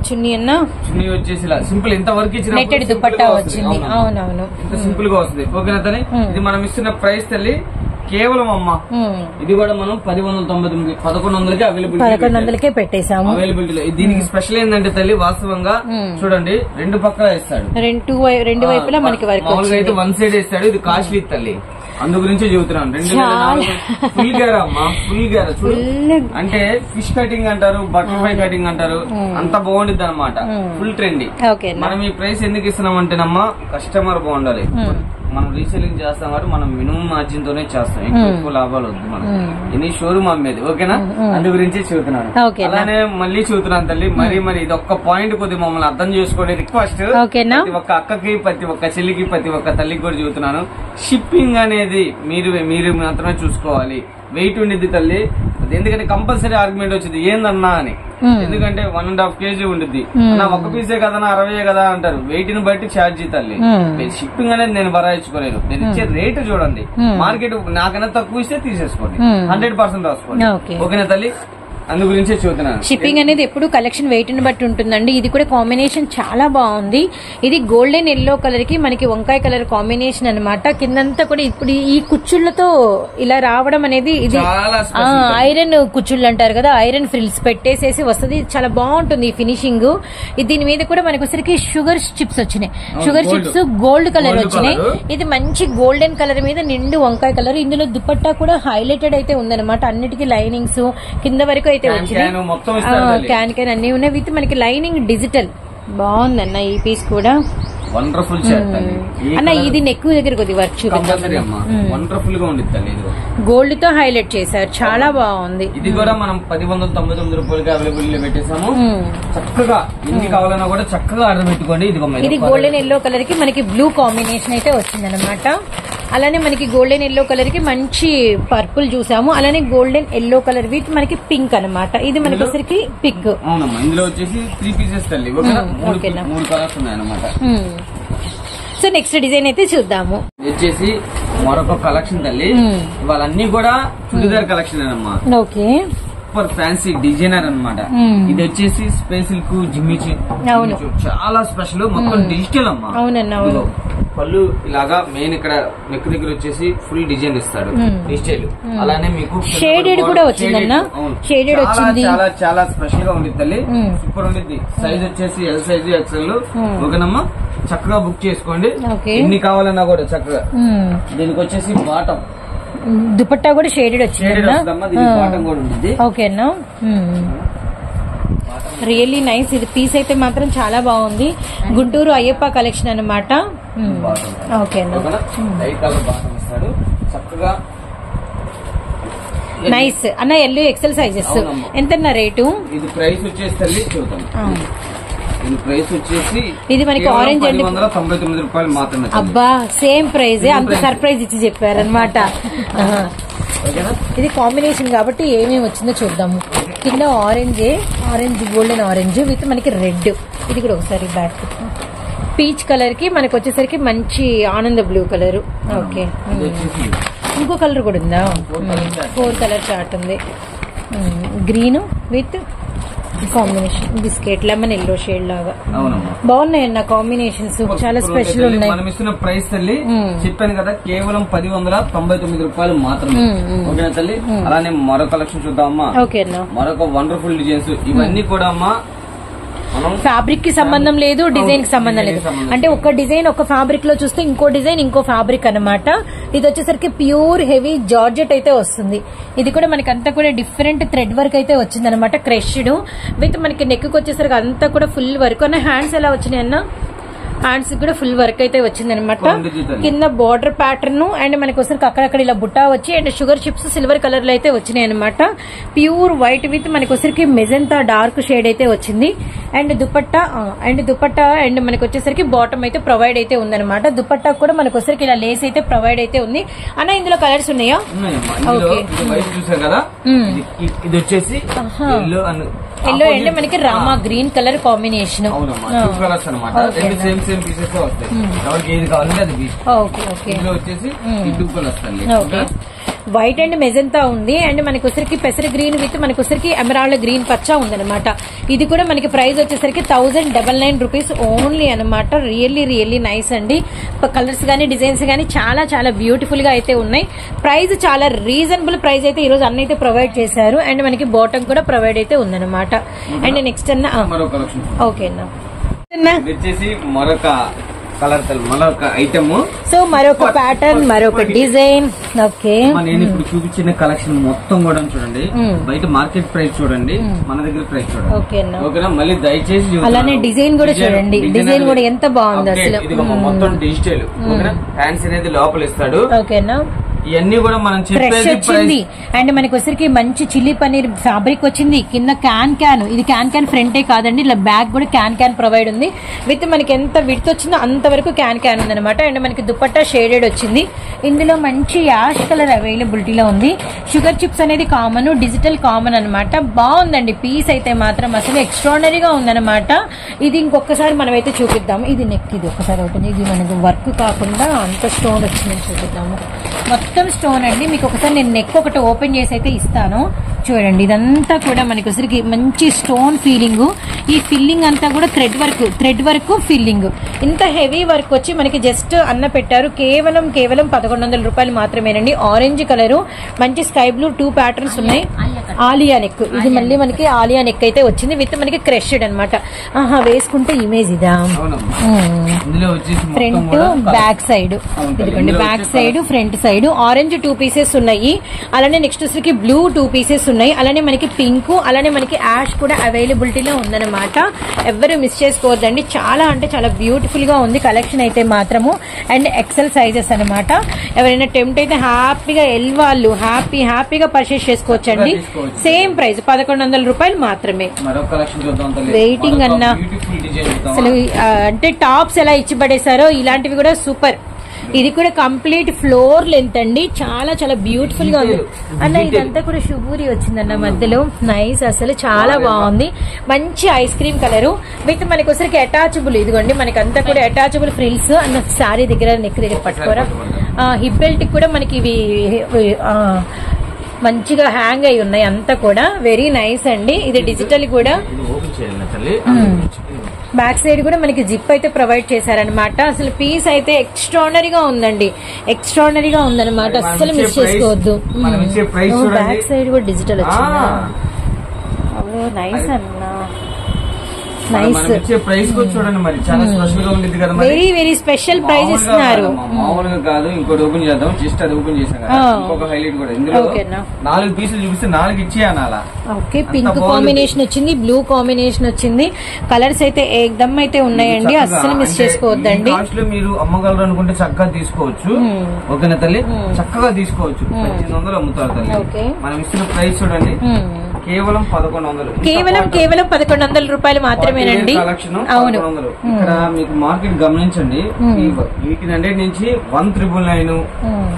చున్నీ అన్న, చున్నీ వచ్చేసి సింపుల్ ఇంత వర్క్ ఇచ్చిన దుపట్టా వచ్చింది. అవునవును, ఇంత సింపుల్ గా వస్తుంది. ఓకేనా తల్లి. ఇది మనం ఇస్తున్న ప్రైస్ తల్లి కేవలం అమ్మా. ఇది కూడా మనం 1199 1100కి అవైలబిలిటీ 1100కే పెట్టేసాము. అవైలబిలిటీ. దీనికి స్పెషల్ ఏంటంటే తల్లి వాస్తవంగా చూడండి 2 పక్కల ఇస్తాడు, 2 వైపులా మనకి వర్క్. మామూలుగా అయితే 1 సైడ్ ఇస్తాడు. ఇది కాస్ట్లీ తల్లి, అందు గురించి చెబుతున్నాను. 2004 ఫుల్ గేరా అమ్మా, ఫుల్ గేరా చూడు. అంటే ఫిష్ కటింగ్ అంటారు, బటర్ఫ్లై కటింగ్ అంటారు. అంత బాగుండిద్ది అనమాట, ఫుల్ ట్రెండీ. మనం ఈ ప్రైస్ ఎందుకు ఇస్తున్నాం అంటేనమ్మా, కస్టమర్ బాగుండాలి. మనం రీసెల్లింగ్ చేస్తాం కాబట్టి మనం మినిమం మార్జిన్ తోనే చేస్తాం, ఎక్కువ లాభాలు వద్దు మనం. ఎన్ని షోరూమ్ అమ్మేది. ఓకేనా. అందు గురించి చెబుతున్నాను. అలానే మళ్ళీ చెబుతున్నాను తల్లి, మరి ఇది ఒక్క పాయింట్ కొద్దిగా మమ్మల్ని అర్థం చేసుకోండి రిక్వెస్ట్. ప్రతి ఒక్క అక్కకి, ప్రతి ఒక్క చెల్లికి, ప్రతి ఒక్క తల్లికి కూడా చెబుతున్నాను. షిప్పింగ్ అనేది మీరు మాత్రమే చూసుకోవాలి. వెయిట్ ఉండిద్ది తల్లి. ఎందుకంటే కంపల్సరీ ఆర్గ్యుమెంట్ వచ్చింది ఏందన్నా అని. ఎందుకంటే 1.5 kg ఉండిద్ది. నా 1 పీసే కదా, 60 కదా అంటారు. వెయిట్ ని బట్టి ఛార్జీ తల్లి. షిప్పింగ్ అనేది నేను భరాయించుకోలేదు. నేను ఇచ్చే రేటు చూడండి. మార్కెట్ నాకైనా తక్కువ ఇస్తే తీసేసుకోండి, 100% రాసుకోండి. ఓకేనా తల్లి. అందు గురించే చూస్తున్నాను. షిప్పింగ్ అనేది ఎప్పుడు కలెక్షన్ వెయిట్ ని బట్టి ఉంటుందండి. ఇది కూడా కాంబినేషన్ చాలా బాగుంది. ఇది గోల్డెన్ ఎల్లో కలర్ కి మనకి వంకాయ కలర్ కాంబినేషన్ అనమాట. కిందంతా కూడా ఇప్పుడు ఈ కుచ్చుళ్లతో ఇలా రావడం అనేది, ఇది ఐరన్ కుచ్చుళ్ళు అంటారు కదా, ఐరన్ ఫ్రిల్స్ పెట్టేసేసి వస్తుంది. చాలా బాగుంటుంది ఈ ఫినిషింగ్. దీని మీద కూడా మనకి వచ్చరికి షుగర్ చిప్స్ వచ్చినాయి. షుగర్ చిప్స్ గోల్డ్ కలర్ వచ్చినాయి. ఇది మంచి గోల్డెన్ కలర్ మీద నిండు వంకాయ కలర్. ఇందులో దుపట్టా కూడా హైలైటెడ్ అయితే ఉందన్నమాట. అన్నిటికీ లైనింగ్స్ కింద వరకు అయితే వచ్చినాయి. క్యాన్ అన్ని ఉన్నాయి. విత్ మనకి లైనింగ్ డిజిటల్. బాగుందన్న ఈ పీస్ కూడా. వండర్ఫుల్ షర్ట్ అన్న. ఇది నెక్ దగ్గర కొద్దిగా వర్క్ కంపల్సరీ అమ్మా, వండర్ఫుల్ గా ఉండిద్ది తల్లి. ఇది గోల్డ్ తో హైలైట్ చేశారు, చాలా బాగుంది. ఇది కూడా మనం 1099 రూపాయలకి అవైలబుల్ పెట్టేసాము. చక్కగా ఎన్ని కావాలన్నా కూడా చక్కగా ఆర్డర్ పెట్టుకోండి. ఇది గోల్డెన్ ఎల్లో కలర్ కి మనకి బ్లూ కాంబినేషన్ అయితే వచ్చింది అనమాట. అలానే మనకి గోల్డెన్ ఎల్లో కలర్ కి మంచి పర్పుల్ చూసాము. అలానే గోల్డెన్ ఎల్లో కలర్ విత్ మనకి పింక్ అనమాట. ఇది మనకి వచ్చరికి పింక్. అవునమ్మా, ఇందులో వచ్చేసి 3 పీసెస్ తల్లి, 3 కలర్స్ ఉన్నాయన్నమాట. సో నెక్స్ట్ డిజైన్ అయితే చూద్దాము. వచ్చేసి మరొక కలెక్షన్ తల్లి. వాళ్ళన్నీ కూడా చుడిదార్ కలెక్షన్ అమ్మా. ఓకే, సూపర్ ఫ్యాన్సీ డిజైనర్ అన్నమాట. ఇది వచ్చేసి స్పేస్ సిల్క్ జిమ్మిచు, చాలా స్పెషల్, మొత్తం డిజిటల్ అమ్మా. అవునన్నా, పళ్ళు ఇలాగా మెయిన్ ఇక్కడ నెక్ దగ్గర వచ్చేసి ఫుల్ డిజైన్ ఇస్తాడు డిజిటల్. అలానే మీకు షేడెడ్ కూడా వచ్చిందన్న, షేడెడ్ వచ్చింది. చాలా చాలా స్పెషల్ గా ఉండిద్ది తల్లి, సూపర్ ఉండిద్ది. సైజ్ వచ్చేసి ఎల్ సైజ్ ఎక్స్ఎల్. ఓకేనమ్మా, చక్కగా బుక్ చేసుకోండి, ఎన్ని కావాలన్నా కూడా చక్కగా. దీనికి వచ్చేసి బాటం దుపట్టా కూడా షేడెడ్ వచ్చింది. బాటం కూడా ఉంటుంది. ఓకేనా, రియల్లీ నైస్. ఇది పీస్ అయితే మాత్రం చాలా బాగుంది. గుంటూరు అయ్యప్ప కలెక్షన్ అనమాట. నైస్ అన్న. ఎల్ ఎక్సెల్ సైజెస్ ఎంత రేటు? ఇది ప్రైస్ వచ్చేసి చూద్దాం. ప్రైస్ వచ్చేసి ఇది మనకి ఆరెంజ్ అండ్ 199 రూపాయలు మాత్రమే. అబ్బా, సేమ్ ప్రైజ్, అంత సర్ప్రైజ్ ఇచ్చి చెప్పారనమాట. ఇది కాంబినేషన్ కాబట్టి ఏమేమి వచ్చిందో చూద్దాము. కింద ఆరెంజ్ గోల్డెన్ ఆరెంజ్ విత్ మనకి రెడ్. ఇది కూడా ఒకసారి బ్యాక్ పీచ్ కలర్ కి మనకి వచ్చేసరికి మంచి ఆనంద బ్లూ కలర్. ఓకే, ఇంకో కలర్ కూడా ఉందా? 4 కలర్ చార్ట్ ఉంది. Green with combination biscuit lemon yellow shade లాగా బాగున్నాయన్న కాంబినేషన్స్, చాలా స్పెషల్ ఉన్నాయి. మనం ఇస్తున్న ప్రైస్ తల్లి చెప్పాను కదా, కేవలం 1099 రూపాయలు మాత్రమే. ఓకేనా తల్లి? అలానే మరో కలెక్షన్ చూద్దామమ్మా. ఓకే అన్న, మరొక వండర్ఫుల్ డిజైన్స్. ఇవన్నీ కూడా అమ్మా ఫ్యాబ్రిక్ కి సంబంధం లేదు, డిజైన్ కి సంబంధం లేదు. అంటే ఒక డిజైన్ ఒక ఫ్యాబ్రిక్ లో చూస్తే ఇంకో డిజైన్ ఇంకో ఫ్యాబ్రిక్ అన్నమాట. ఇది వచ్చేసరికి ప్యూర్ హెవీ జార్జెట్ అయితే వస్తుంది. ఇది కూడా మనకి అంతా కూడా డిఫరెంట్ థ్రెడ్ వర్క్ అయితే వచ్చింది అనమాట. క్రష్డ్ విత్ మనకి నెక్ వచ్చేసరికి అంతా కూడా ఫుల్ వర్క్. అన్న హ్యాండ్స్ ఎలా వచ్చినాయి అన్న? హ్యాండ్స్ కూడా ఫుల్ వర్క్ అయితే వచ్చింది అనమాట. కింద బార్డర్ ప్యాటర్న్ అండ్ మనకి వచ్చరికి అక్కడక్కడ ఇలా బుట్టా వచ్చి and sugar chips silver colour లో అయితే వచ్చినాయి అనమాట. ప్యూర్ వైట్ విత్ మనకి వచ్చరికి మెజెంతా డార్క్ షేడ్ అయితే వచ్చింది. అండ్ దుపట్టా అండ్ మనకి వచ్చేసరికి బాటమ్ అయితే ప్రొవైడ్ అయితే ఉందన్నమాట. దుపట్టా కూడా మనకి వచ్చరికి ఇలా లేస్ అయితే ప్రొవైడ్ అయితే ఉంది. అన్న ఇందులో కలర్స్ ఉన్నాయా? ఎల్లో అండ్ మనకి Rama green colour combination. White and magenta ఉంది అండ్ మనకి వచ్చరికి పెసర గ్రీన్ విత్ మనకి వచ్చరికి ఎమరాల్డ్ గ్రీన్ పచ్చా ఉందన్నమాట. ఇది కూడా మనకి ప్రైస్ వచ్చేసరికి 1099 రూపీస్ ఓన్లీ అనమాట. రియల్లీ నైస్ అండి. కలర్స్ గానీ డిజైన్స్ గానీ చాలా చాలా బ్యూటిఫుల్ గా అయితే ఉన్నాయి. ప్రైస్ చాలా రీజనబుల్ ప్రైస్ అయితే ఈ రోజు అన్ని అయితే ప్రొవైడ్ చేశారు అండ్ మనకి బాటమ్ కూడా ప్రొవైడ్ అయితే ఉందన్నమాట. అండ్ నెక్స్ట్ అన్న ఓకే అన్న మరొక కలర్ మరొక ఐటమ్. సో మరొక ప్యాటర్న్ మరొక డిజైన్. ఓకే, నేను ఇప్పుడు చూపించిన కలెక్షన్ మొత్తం కూడా చూడండి. బయట మార్కెట్ ప్రైస్ చూడండి, మన దగ్గర ప్రైస్ చూడండి. ఓకేనా? మళ్ళీ దయచేసి అలానే డిజైన్ కూడా చూడండి. డిజైన్ కూడా ఎంత బాగుంది అసలు. ఇది మొత్తం డిజిటల్. ఓకేనా? హ్యాండ్స్ అనేది లోపల ఇస్తాడు. ఓకేనా? ఇవన్నీ కూడా మనం ఫ్రెష్ వచ్చింది అండ్ మనకి వచ్చరికి మంచి చిల్లీ పన్నీర్ ఫ్యాబ్రిక్ వచ్చింది. కింద క్యాన్ ఇది క్యాన్ ఫ్రంటే కాదండి, ఇలా బ్యాక్ కూడా క్యాన్ ప్రొవైడ్ ఉంది విత్ మనకి ఎంత విడ్త్ వచ్చిందో అంత వరకు క్యాన్ ఉంది అనమాట. అండ్ మనకి దుపట్టా షేడెడ్ వచ్చింది. ఇందులో మంచి యాష్ కలర్ అవైలబిలిటీలో ఉంది. షుగర్ చిప్స్ అనేది కామన్, డిజిటల్ కామన్ అనమాట. బాగుందండి పీస్ అయితే మాత్రం అసలు ఎక్స్ట్రాడనరీగా ఉందన్నమాట. ఇది ఇంకొకసారి మనం అయితే చూపిద్దాము. ఇది నెక్, ఇది ఒకసారి అవుతుంది. ఇది మనకు వర్క్ కాకుండా అంత స్టోన్ వచ్చిందని చూపిద్దాము. మొత్తం స్టోన్ అండి. మీకు ఒకసారి నేను నెక్ ఒకటి ఓపెన్ చేసి అయితే ఇస్తాను చూడండి. ఇదంతా కూడా మనకి వచ్చరికి మంచి స్టోన్ ఫీలింగ్. ఈ ఫిల్లింగ్ అంతా కూడా థ్రెడ్ వర్క్ ఫిల్లింగ్. ఇంత హెవీ వర్క్ వచ్చి మనకి జస్ట్ అన్న పెట్టారు. కేవలం 1100 రూపాయలు మాత్రమేనండి. ఆరెంజ్ కలర్, మంచి స్కై బ్లూ 2 ప్యాటర్న్స్ ఉన్నాయి. ఆలియా నెక్, ఇది మళ్ళీ మనకి ఆలియా నెక్ అయితే వచ్చింది విత్ మనకి క్రష్డ్ అనమాట. వేసుకుంటే ఇమేజ్ ఇదా. ఫ్రంట్ బ్యాక్ సైడ్, ఇదిగోండి back side front side. Orange 2 pieces ఉన్నాయి. అలానే నెక్స్ట్ వచ్చరికి బ్లూ 2 పీసెస్ ఉన్నాయి. ఉన్నాయి. అలానే మనకి పింక్, అలానే మనకి యాష్ కూడా అవైలబిలిటీలో ఉందన్నమాట. ఎవరు మిస్ చేసుకోవద్దండి. చాలా అంటే చాలా బ్యూటిఫుల్ గా ఉంది కలెక్షన్ అయితే మాత్రము. అండ్ ఎక్సెల్ సైజెస్ అనమాట. ఎవరైనా టెంప్ట్ అయితే హ్యాపీగా వాళ్ళు హ్యాపీగా పర్చేస్ చేసుకోవచ్చండి. సేమ్ ప్రైస్ 1100 రూపాయలు మాత్రమే. వెయిటింగ్ అన్నా అసలు అంటే టాప్స్ ఎలా ఇచ్చి పడేశారో ఇలాంటివి కూడా సూపర్. ఇది కూడా కంప్లీట్ ఫ్లోర్ లెంత్ అండి. చాలా చాలా బ్యూటిఫుల్ గా ఉంది అన్న. ఇదంతా కూడా శుభూరి వచ్చిందన్న మధ్యలో. నైస్, అసలు చాలా బాగుంది. మంచి ఐస్ క్రీమ్ కలర్ విత్ మనకి వచ్చరికి అటాచబుల్. ఇదిగోండి మనకి అంతా కూడా అటాచబుల్ ఫ్రిల్స్ అన్న. శారీ దగ్గర నెక్ దగ్గర పట్టుకోరా. హిప్ బెల్ట్ కూడా మనకి ఇవి మంచిగా హ్యాంగ్ అయి ఉన్నాయి. అంతా కూడా వెరీ నైస్ అండి. ఇది డిజిటల్ కూడా. బ్యాక్ సైడ్ కూడా మనకి జిప్ అయితే ప్రొవైడ్ చేశారనమాట. అసలు పీస్ అయితే ఎక్స్ట్రాడనరీగా ఉందండి. ఎక్స్ట్రాడనరీగా ఉందన్నమాట. అస్సలు మిస్ చేసుకోవద్దు. బ్యాక్ సైడ్ కూడా డిజిటల్ వచ్చిందా? నైస్ అన్నా. ప్రైస్ చూడండి మరి చాలా స్పెషల్ గా ఉండేది కదా. వెరీ వెరీ స్పెషల్ ప్రైస్ ఇస్తున్నారు. మామూలుగా కాదు. ఇంకోటి ఓపెన్ చేద్దాం. జస్ట్ అది ఓపెన్ చేసాం కదా. ఇంకొక హైలైట్ కూడా ఇందులో 4 పీసులు చూపిస్తే 4 ఇచ్చేయాలా. ఓకే, పింక్ కాంబినేషన్ వచ్చింది, బ్లూ కాంబినేషన్ వచ్చింది. కలర్స్ అయితే ఏకదమ్ అయితే ఉన్నాయండి. అస్సలు మిస్ చేసుకోవద్దండి. మీరు అమ్మగలరు అనుకుంటే చక్కగా తీసుకోవచ్చు. ఓకేనా తల్లి, చక్కగా తీసుకోవచ్చు. 1800 అమ్ముతారు తల్లి. మనం ఇస్తున్న ప్రైస్ చూడండి కేవలం 1100. కేవలం 1100 రూపాయలు మాత్రమేనండి. అవును. ఇక్కడ మీకు మార్కెట్ గమనించండి. 1800 నుంచి 1999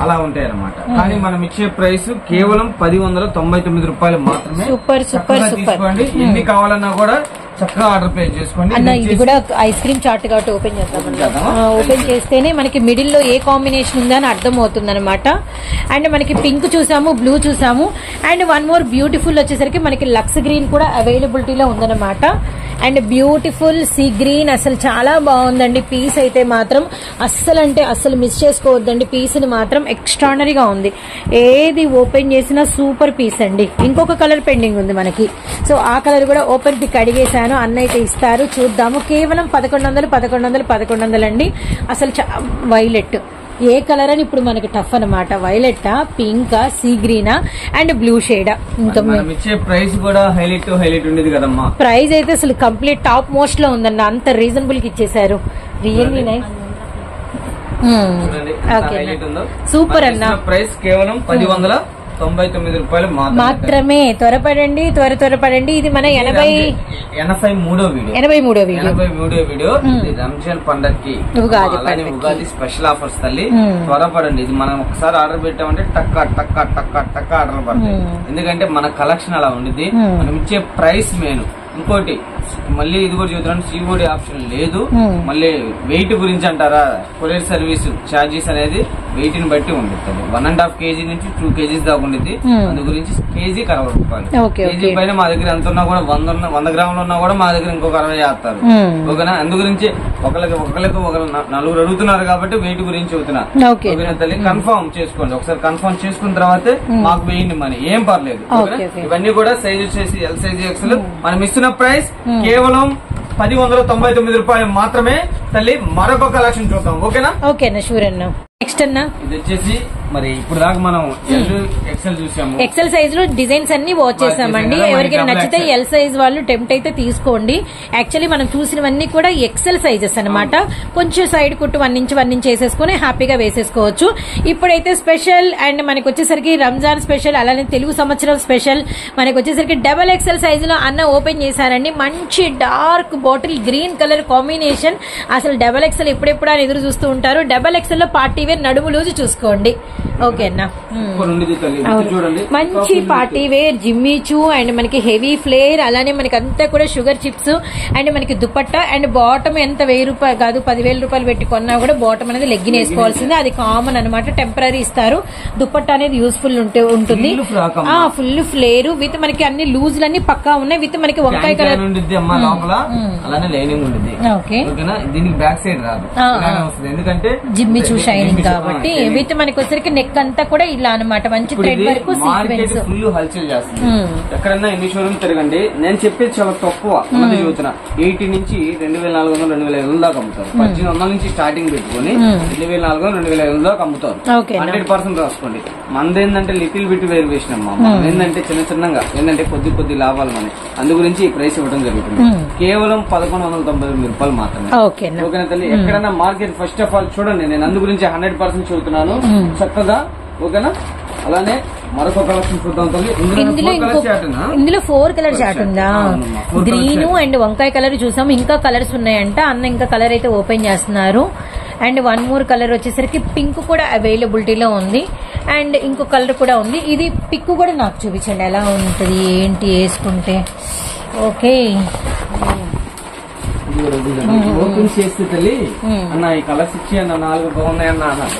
అలా ఉంటాయి అనమాట. కానీ మనం ఇచ్చే ప్రైస్ కేవలం 1099 రూపాయలు మాత్రమే. Super super super. ఎన్ని కావాలన్నా కూడా చక్కగా ఆర్డర్ ప్లేస్ చేసుకోండి. అన్న ఇది కూడా ఐస్ క్రీమ్ చాట్ కాబట్టి ఓపెన్ చేద్దాం. ఓపెన్ చేస్తేనే మనకి మిడిల్ లో ఏ కాంబినేషన్ ఉందా అని అర్థం అవుతుంది అనమాట. అండ్ మనకి పింక్ చూసాము, బ్లూ చూసాము. అండ్ వన్ మోర్ బ్యూటిఫుల్ వచ్చేసరికి మనకి లక్స్ గ్రీన్ కూడా అవైలబిలిటీలో ఉందన్నమాట. And beautiful sea green. అసలు చాలా బాగుందండి. పీస్ అయితే మాత్రం అస్సలు మిస్ చేసుకోవద్దండి. పీస్ ని మాత్రం ఎక్స్ట్రాడనరీగా ఉంది. ఏది ఓపెన్ చేసినా సూపర్ పీస్ అండి. ఇంకొక కలర్ పెండింగ్ ఉంది మనకి. సో ఆ కలర్ కూడా ఓపెన్ పిక్ అడిగేశాను. అన్న అయితే ఇస్తారు, చూద్దాము. కేవలం 1100 అండి. అసలు వైలెట్ ఏ కలర్ అని ఇప్పుడు మనకి టఫ్ అనమాట. వైలెట్, పింక్, సీ గ్రీనా అండ్ బ్లూ షేడా. ఇంకా ప్రైస్ కూడా హైలైట్ ఉండేది కదమ్మా. ప్రైస్ అయితే అసలు కంప్లీట్ టాప్ మోస్ట్ లో ఉందన్న. అంత రీజనబుల్ కి ఇచ్చేసారు. Really nice. సూపర్ అన్న. ప్రైస్ కేవలం 1099 రూపాయలు మాత్రమే. త్వరపడండి. ఇది మన 83వ వీడియో. రంజాన్ పండగకి ఉగాది స్పెషల్ ఆఫర్స్ తల్లి. త్వరపడండి. ఇది మనం ఒకసారి ఆర్డర్ పెట్టామంటే టక్క ఆర్డర్ పడుతుంది. ఎందుకంటే మన కలెక్షన్ అలా ఉండిద్ది. మనం ఇచ్చే ప్రైస్ మెయిన్. ఇంకోటి మళ్ళీ ఇది కూడా చూద్దాం, సిఓడి ఆప్షన్ లేదు. మళ్ళీ వెయిట్ గురించి అంటారా, కొరియర్ సర్వీస్ ఛార్జెస్ అనేది వెయిట్ ని బట్టి ఉంటుంది. 1.5 kg నుంచి 2 kgs దాకా ఉండేది. అందు గురించి కేజీ 60 రూపాయలు. కేజీ పైన మా దగ్గర ఎంత ఉన్నా కూడా 100 గ్రాములు ఉన్నా కూడా మా దగ్గర ఇంకొక 60 చేస్తారు. ఓకేనా. అందు గురించి ఒకరికి 4 అడుగుతున్నారు కాబట్టి వెయిట్ గురించి చెబుతున్నా. ఓకేనా తల్లి, కన్ఫర్మ్ చేసుకోండి. ఒకసారి కన్ఫర్మ్ చేసుకున్న తర్వాతే మాకు వేయండి మనీ, ఏం పర్లేదు. ఇవన్నీ కూడా సైజ్ వచ్చేసి ఎల్ సైజ్ ఎక్సెల్. మనం ఇస్తున్న ప్రైస్ కేవలం 1099 రూపాయలు మాత్రమే తల్లి. మరొక కలెక్షన్ చూద్దాం. ఓకేనా షూర్ అన్న. నెక్స్ట్ అన్న ఇది వచ్చేసి మరి ఇప్పుడు దాకా మనం ఎక్సెల్ చూసాము. ఎక్సెల్ సైజ్ లో డిజైన్స్ అన్ని వాచ్ చేసామండి. ఎవరికైనా నచ్చితే ఎల్ సైజ్ వాళ్ళు టెంప్ట్ అయితే తీసుకోండి. యాక్చువల్లీ మనం చూసినవన్నీ కూడా ఎక్సెల్ సైజెస్ అనమాట. కొంచెం సైడ్ కుట్టు 1 ఇంచ్ వేసేసుకుని హ్యాపీగా వేసేసుకోవచ్చు. ఇప్పుడైతే స్పెషల్ అండ్ మనకి వచ్చేసరికి రంజాన్ స్పెషల్, అలానే తెలుగు సంవత్సరం స్పెషల్ మనకి వచ్చేసరికి డబల్ ఎక్సెల్ సైజ్ లో అన్న ఓపెన్ చేశారండి. మంచి dark bottle green colour combination. అసలు డబల్ ఎక్సెల్ ఎప్పుడెప్పుడు అని ఎదురు చూస్తూ ఉంటారు. డబల్ ఎక్సెల్ లో పార్టీ వేర్ నడుము లూజు చూసుకోండి. ఓకే అన్న. మంచి పార్టీ వేర్ జిమ్మీచూ అండ్ మనకి హెవీ ఫ్లేర్, అలానే మనకి అంతా కూడా షుగర్ చిప్స్ అండ్ మనకి దుపట్టా అండ్ బాటమ్ ఎంత 1000 రూపాయలు కాదు 10,000 రూపాయలు పెట్టి కొన్నా కూడా బాటమ్ అనేది లెగ్గిన్ వేసుకోవాల్సిందే. అది కామన్ అనమాట. టెంపరీ ఇస్తారు. దుపట్టా అనేది యూస్ఫుల్ ఉంటుంది. ఫుల్ ఫ్లేర్ విత్ మనకి అన్ని లూజ్లన్నీ పక్కా ఉన్నాయి. విత్ మనకి వంకాయ కలర్ దీనికి బ్యాక్ సైడ్ రాదు. ఎందుకంటే జిమ్మీచూ షైనింగ్ కాబట్టి విత్ మనకి వచ్చరికి నెక్ అంతా కూడా ఇలా అన్నమాట మంచి థ్రెడ్ వరకు సీక్వెన్స్ ఫుల్ హల్చల్ చేస్తుంది. ఎక్కడన్నా ఎన్ని షోరూమ్ తిరగండి, నేను చెప్పేది చాలా తక్కువ ఉన్నది చూస్తున్నా. 80 నుంచి 2400 2500 దాకా అమ్ముతారు. 1800 నుంచి స్టార్టింగ్ పెట్టుకుని 2400 2500 దాకా అమ్ముతారు. 100% రాసుకోండి. మనదేంటంటే లిటిల్ బిట్ వేరియేషన్ అమ్మా, ఏంటంటే చిన్న చిన్నగా ఏంటంటే కొద్ది లాభాలు మనకి, అందు గురించి ఈ ప్రైస్ ఇవ్వడం జరుగుతుంది. కేవలం 1199 రూపాయలు మాత్రమే. ఓకేనా తల్లి? ఎక్కడైనా మార్కెట్ ఫస్ట్ ఆఫ్ ఆల్ చూడండి, నేను అందు గురించి 100% చెబుతున్నాను చక్కగా. ఓకేనా? అలానే మరొక కలెక్షన్ చూద్దాం తల్లి. ఇందులో 4 కలర్ చాట్ ఉందా? గ్రీన్ అండ్ వంకాయ కలర్ చూసాము, ఇంకా కలర్స్ ఉన్నాయంట. అన్న ఇంకా కలర్ అయితే ఓపెన్ చేస్తున్నారు. అండ్ 1 మోర్ కలర్ వచ్చేసరికి పింక్ కూడా అవైలబిలిటీలో ఉంది. అండ్ ఇంకో కలర్ కూడా ఉంది. ఇది పిక్ కూడా నాకు చూపించండి ఎలా ఉంటుంది ఏంటి వేసుకుంటే. ఓకే, ఓపెన్ చేస్తే తల్లి అన్న ఈ కలర్స్ ఇచ్చి అన్న 4 బాగున్నాయన్న అన్నారు.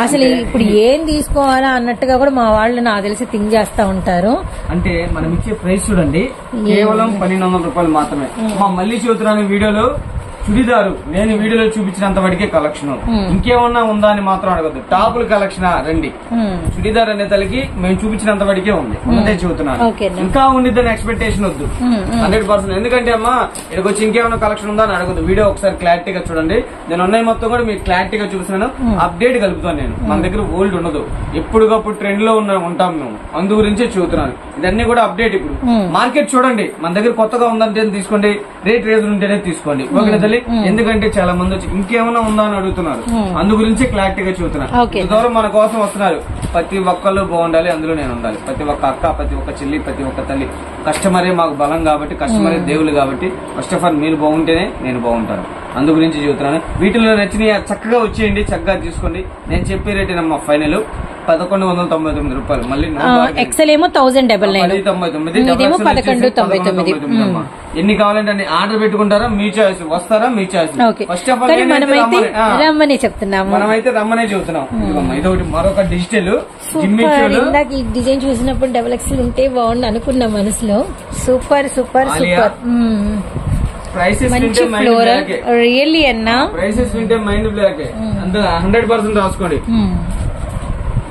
అసలు ఇప్పుడు ఏం తీసుకోవాలా అన్నట్టుగా కూడా మా వాళ్ళు నాకు తెలిసి థింక్ చేస్తా ఉంటారు. అంటే మనం ఇచ్చే ప్రైస్ చూడండి, కేవలం 1200 రూపాయలు మాత్రమే. మళ్ళీ చూస్తున్నాను వీడియోలో చుడిదారు నేను వీడియోలో చూపించినంత వరకే కలెక్షన్. ఇంకేమన్నా ఉందా అని మాత్రం అడగద్దు. టాపుల కలెక్షన్ రండి. చుడిదార్ అనే తలకి మేము చూపించినంత వరకే ఉంది, ఉన్నదే చెబుతున్నాను. ఇంకా ఉండిద్దని ఎక్స్పెక్టేషన్ వద్దు 100%. ఎందుకంటే అమ్మా ఇక్కడికి వచ్చి ఇంకేమన్నా కలెక్షన్ ఉందా అని అడగదు. వీడియో ఒకసారి క్లారిటీగా చూడండి. నేను ఉన్నాయి మొత్తం కూడా మీకు క్లారిటీగా చూపిస్తున్నాను. అప్డేట్ కలుపుతాను నేను. మన దగ్గర ఓల్డ్ ఉండదు, ఎప్పుడుకప్పుడు ట్రెండ్ లో ఉంటాం మేము, అందు గురించే చూస్తున్నాను. ఇదన్నీ కూడా అప్డేట్. ఇప్పుడు మార్కెట్ చూడండి, మన దగ్గర కొత్తగా ఉందంటే తీసుకోండి, రేట్ రేజన్ ఉంటేనే తీసుకోండి. ఓకే, ఎందుకంటే చాలా మంది వచ్చి ఇంకేమైనా ఉందా అని అడుగుతున్నారు, అందు గురించి క్లారిటీగా చూస్తున్నారు. దూరం మన కోసం వస్తున్నారు. ప్రతి ఒక్కళ్ళు బాగుండాలి, అందులో నేను ఉండాలి. ప్రతి ఒక్క అక్క, ప్రతి ఒక్క చెల్లి, ప్రతి ఒక్క తల్లి. కస్టమరే మాకు బలం కాబట్టి, కస్టమరే దేవుళ్ళు కాబట్టి, ఫస్ట్ ఆఫ్ ఆల్ మీరు బాగుంటేనే నేను బాగుంటాను. అందు గురించి చెబుతున్నాను. వీటిలో నచ్చిన చక్కగా వచ్చేయండి, చక్కగా తీసుకోండి. నేను చెప్పే రేటేనమ్మా ఫైనల్ 1199 రూపాయలు. మళ్ళీ ఎక్సెల్ ఏమో 1199. ఎన్ని కావాలంటే ఆర్డర్ పెట్టుకుంటారా, మీ చాయిస్. వస్తారా, మీ చాయిస్. ఫస్ట్ ఆఫ్ ఆల్ రమ్మని చెప్తున్నాము, మనమైతే రమ్మనే చెబుతున్నాం. ఇదొకటి మరొక డిజిటల్ ఇందాక ఈ డిజైన్ చూసినప్పుడు డబుల్ ఎక్సెల్ ఉంటే బాగుండు అనుకున్నా మనసులో. Super super super. Prices really అన్నా, ప్రైసెస్ వింటే మైండ్ బ్లాక్. అందులో 100% రాసుకోండి.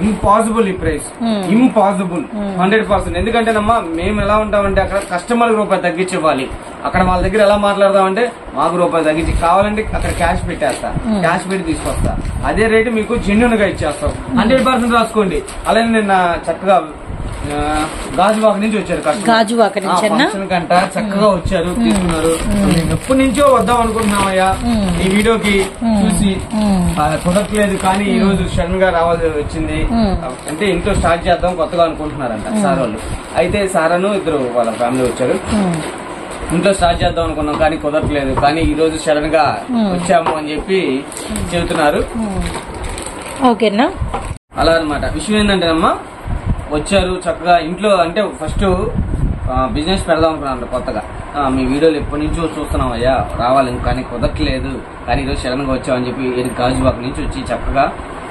ఇంపాసిబుల్ ఈ ప్రైస్, ఇంపాసిబుల్ 100%. ఎందుకంటేనమ్మా మేము ఎలా ఉంటామంటే అక్కడ కస్టమర్ రూపాయి తగ్గించివ్వాలి. అక్కడ వాళ్ళ దగ్గర ఎలా మాట్లాడదామంటే మాకు రూపాయి తగ్గించి కావాలంటే అక్కడ క్యాష్ పెట్టేస్తా, క్యాష్ పెట్టి తీసుకొస్తా. అదే రేటు మీకు జెన్యూన్ గా ఇచ్చేస్తాం. 100% రాసుకోండి. అలానే నిన్న చక్కగా గాజువాక నుంచి వచ్చారు, ఫంక్షన్ కంట చక్కగా వచ్చారు, తీసుకున్నారు. ఎప్పటి నుంచో వద్దాం అనుకుంటున్నామయ్యా ఈ వీడియోకి చూసి, కుదరట్లేదు కానీ ఈ రోజు సడన్ గా రావాల్సి వచ్చింది. అంటే ఇంట్లో స్టార్ట్ చేద్దాం కొత్తగా అనుకుంటున్నారంట సార్ వాళ్ళు. అయితే సారను ఇద్దరు వాళ్ళ ఫ్యామిలీ వచ్చారు. ఇంట్లో స్టార్ట్ చేద్దాం అనుకున్నాం కానీ కుదరట్లేదు, కానీ ఈ రోజు సడన్ గా వచ్చాము అని చెప్పి చెబుతున్నారు. ఓకేనా? అలా అనమాట. విషయం ఏంటంటేనమ్మా వచ్చారు చక్కగా ఇంట్లో. అంటే ఫస్ట్ బిజినెస్ పెడదాం అనుకున్నాను కొత్తగా. మీ వీడియోలు ఎప్పటి నుంచో చూస్తున్నాం అయ్యా, రావాలి కానీ కుదరట్లేదు, కానీ ఈరోజు సడన్ గా వచ్చామని చెప్పి గాజువాక నుంచి వచ్చి చక్కగా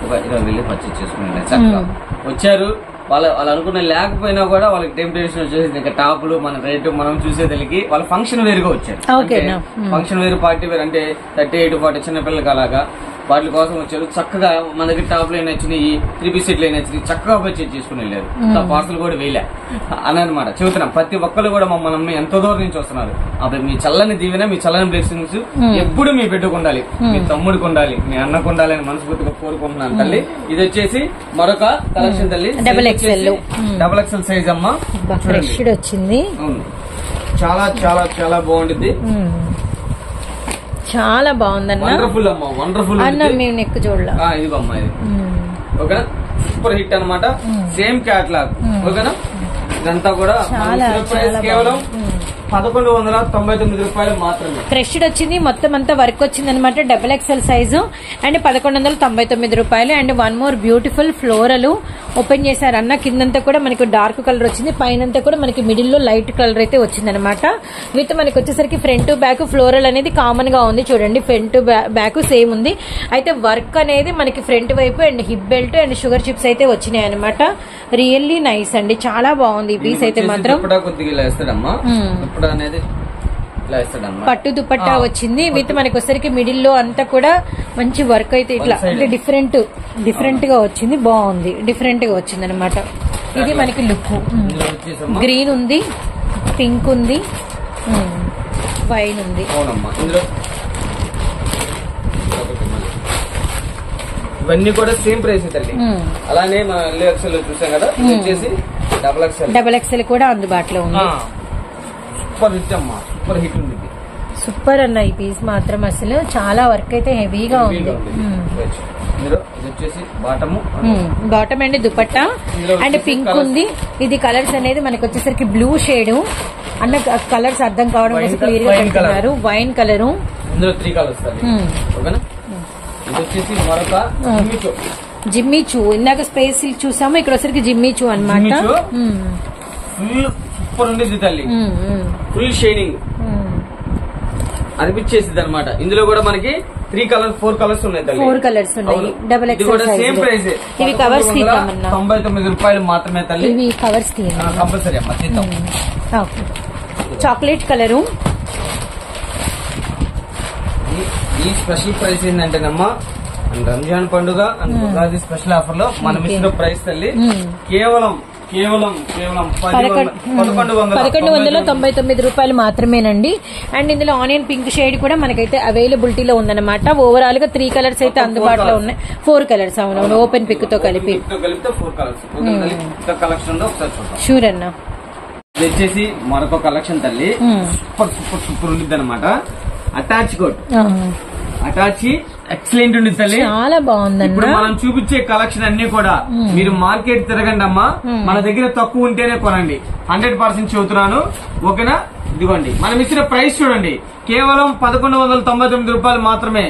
ఒక 20,000 పర్చేజ్ చేసుకున్నాను. చక్కగా వచ్చారు. వాళ్ళు అనుకున్న లేకపోయినా కూడా వాళ్ళకి టెంప్టేషన్ వచ్చేసి ఇంకా టాపులు మన రేటు మనం చూసేదానికి వాళ్ళ ఫంక్షన్ వేరుగా వచ్చారు. ఫంక్షన్ వేరు, పార్టీ వేరు. అంటే 38, 40 చిన్నపిల్లలకి అలాగా వాటి కోసం వచ్చారు. చక్కగా మన దగ్గర టాప్లు అయినా వచ్చినాయి, 3 పీస్ సెట్లు అయినా వచ్చినాయి, చక్కగా పర్చేజ్ చేసుకుని వెళ్ళారు. పార్సల్ కూడా వేయలే అని అనమాట. చెబుతున్నాం ప్రతి ఒక్కరు కూడా మమ్మల్ని ఎంతో దూరం నుంచి వస్తున్నారు. అప్పుడు మీ చల్లని దీవెన, మీ చల్లని బ్లెస్సింగ్స్ ఎప్పుడు మీ బిడ్డకు ఉండాలి, మీ తమ్ముడికి ఉండాలి, మీ అన్నకు ఉండాలి అని మనస్ఫూర్తిగా కోరుకుంటున్నాను తల్లి. ఇది వచ్చేసి మరొక కలెక్షన్ తల్లి, డబుల్ ఎక్సెల్ సైజ్ అమ్మా. వచ్చింది, చాలా చాలా చాలా బాగుంటుంది, చాలా బాగుందన్న. వండర్ఫుల్ అమ్మా, వండర్ఫుల్ అన్న. మేము నెక్ చూడలే. ఇది అమ్మా, ఇది ఓకేనా, సూపర్ హిట్ అనమాట. Same catalogue. ఓకేనా? ఇదంతా కూడా కేవలం 1199 రూపాయలు మాత్రమే. క్రష్డ్ వచ్చింది, మొత్తం అంతా వర్క్ వచ్చింది అనమాట. డబుల్ ఎక్సెల్ సైజు అండ్ 1199 రూపాయలు. And 1 more beautiful floral open చేశారు అన్న. కిందంతా కూడా మనకి డార్క్ కలర్ వచ్చింది, పైనంతా కూడా మనకి మిడిల్ లో లైట్ కలర్ అయితే వచ్చింది అనమాట. విత్ మనకి వచ్చేసరికి ఫ్రంట్ బ్యాక్ ఫ్లోరల్ అనేది కామన్ గా ఉంది చూడండి. ఫ్రంట్ బ్యాక్ సేమ్ ఉంది. అయితే వర్క్ అనేది మనకి ఫ్రంట్ వైపు and hip belt and sugar chips అయితే వచ్చినాయి అనమాట. రియల్లీ నైస్ అండి, చాలా బాగుంది ఈ పీస్ అయితే మాత్రం. కొద్దిగా అనేది ఇలా ఇస్తాడన్నమాట. పట్టు దుపట్టా వచ్చింది విత్ మనకి వచ్చరికి మిడిల్ లో అంతా కూడా మంచి వర్క్ అయితే ఇట్లా అంటే డిఫరెంట్ గా వచ్చింది. బాగుంది, డిఫరెంట్ గా వచ్చింది అనమాట. ఇది మనకి లుక్ గ్రీన్ ఉంది, పింక్ ఉంది, వైన్ ఉంది. ఇవన్నీ కూడా సేమ్ ప్రైస్ తల్లి. అలానే మన ఎక్సెల్ చూసాం కదా, వచ్చేసి డబల్ ఎక్సెల్ కూడా అందుబాటులో ఉంది. సూపర్ హిట్ అమ్మా, సూపర్ హిట్ ఉంది. సూపర్ అన్న ఈ పీస్ మాత్రం అసలు చాలా వర్క్ అయితే హెవీగా ఉంది. Bottom and dupatta and pink ఉంది. ఇది కలర్స్ అనేది మనకి వచ్చేసరికి బ్లూ షేడ్ అన్న కలర్స్ అర్థం కావడం కోసం క్లియర్ గా పెడుతున్నారు. వైన్ కలర్, ఇందులో 3 కలర్స్ వచ్చేసి మరొక జిమ్మీ చూ. ఇందాక స్పేస్ సిల్క్ చూసాము, ఇక్కడ వచ్చరికి జిమ్మీ చూ అనమాట. ఫుల్ సూపర్ ఉండేది తల్లి, ఫుల్ షైనింగ్ అనిపించేసింది అనమాట. ఇందులో కూడా మనకి 3 కలర్స్ 4 కలర్స్ ఉన్నాయి తల్లి. 4 కలర్స్ ఉన్నాయి. Double XL same price. ఇవి కవర్స్ తీద్దామన్నా, 99 రూపాయలు మాత్రమే తల్లి. ఇవి కవర్స్ తీయండి కంపల్సరీ అమ్మా, తీద్దాం. Chocolate colour. ఈ స్పెషల్ ప్రైస్ ఏంటంటేనమ్మా, రంజాన్ పండుగ అండ్ ఉగాది స్పెషల్ ఆఫర్ లో మనం ఇచ్చిన ప్రైస్ తల్లి కేవలం 1199 రూపాయలు మాత్రమేనండి. అండ్ ఇందులో ఆనియన్ పింక్ షేడ్ కూడా మనకైతే అవైలబిలిటీలో ఉందన్నమాట. ఓవరాల్ గా 3 కలర్స్ అయితే అందుబాటులో ఉన్నాయి. 4 కలర్స్ అవునవును, ఓపెన్ పిక్ తో కలిపి. షూర్ అన్న. ఇది వచ్చేసి మరొక కలెక్షన్ తల్లి, సూపర్ సూపర్ సూపర్ ఉండిద్ది అనమాట. అటాచ్ కోట్, అటాచీ ఎక్సలెంట్ ఉంది తల్లి, చాలా బాగుంది. ఇప్పుడు మనం చూపించే కలెక్షన్ అన్ని కూడా మీరు మార్కెట్ తిరగండి అమ్మా, మన దగ్గర తక్కువ ఉంటేనే కొనండి. 100% చెబుతున్నాను, ఓకేనా? ఇదిగోండి మనం ఇచ్చిన ప్రైస్ చూడండి, కేవలం 1199 రూపాయలు మాత్రమే.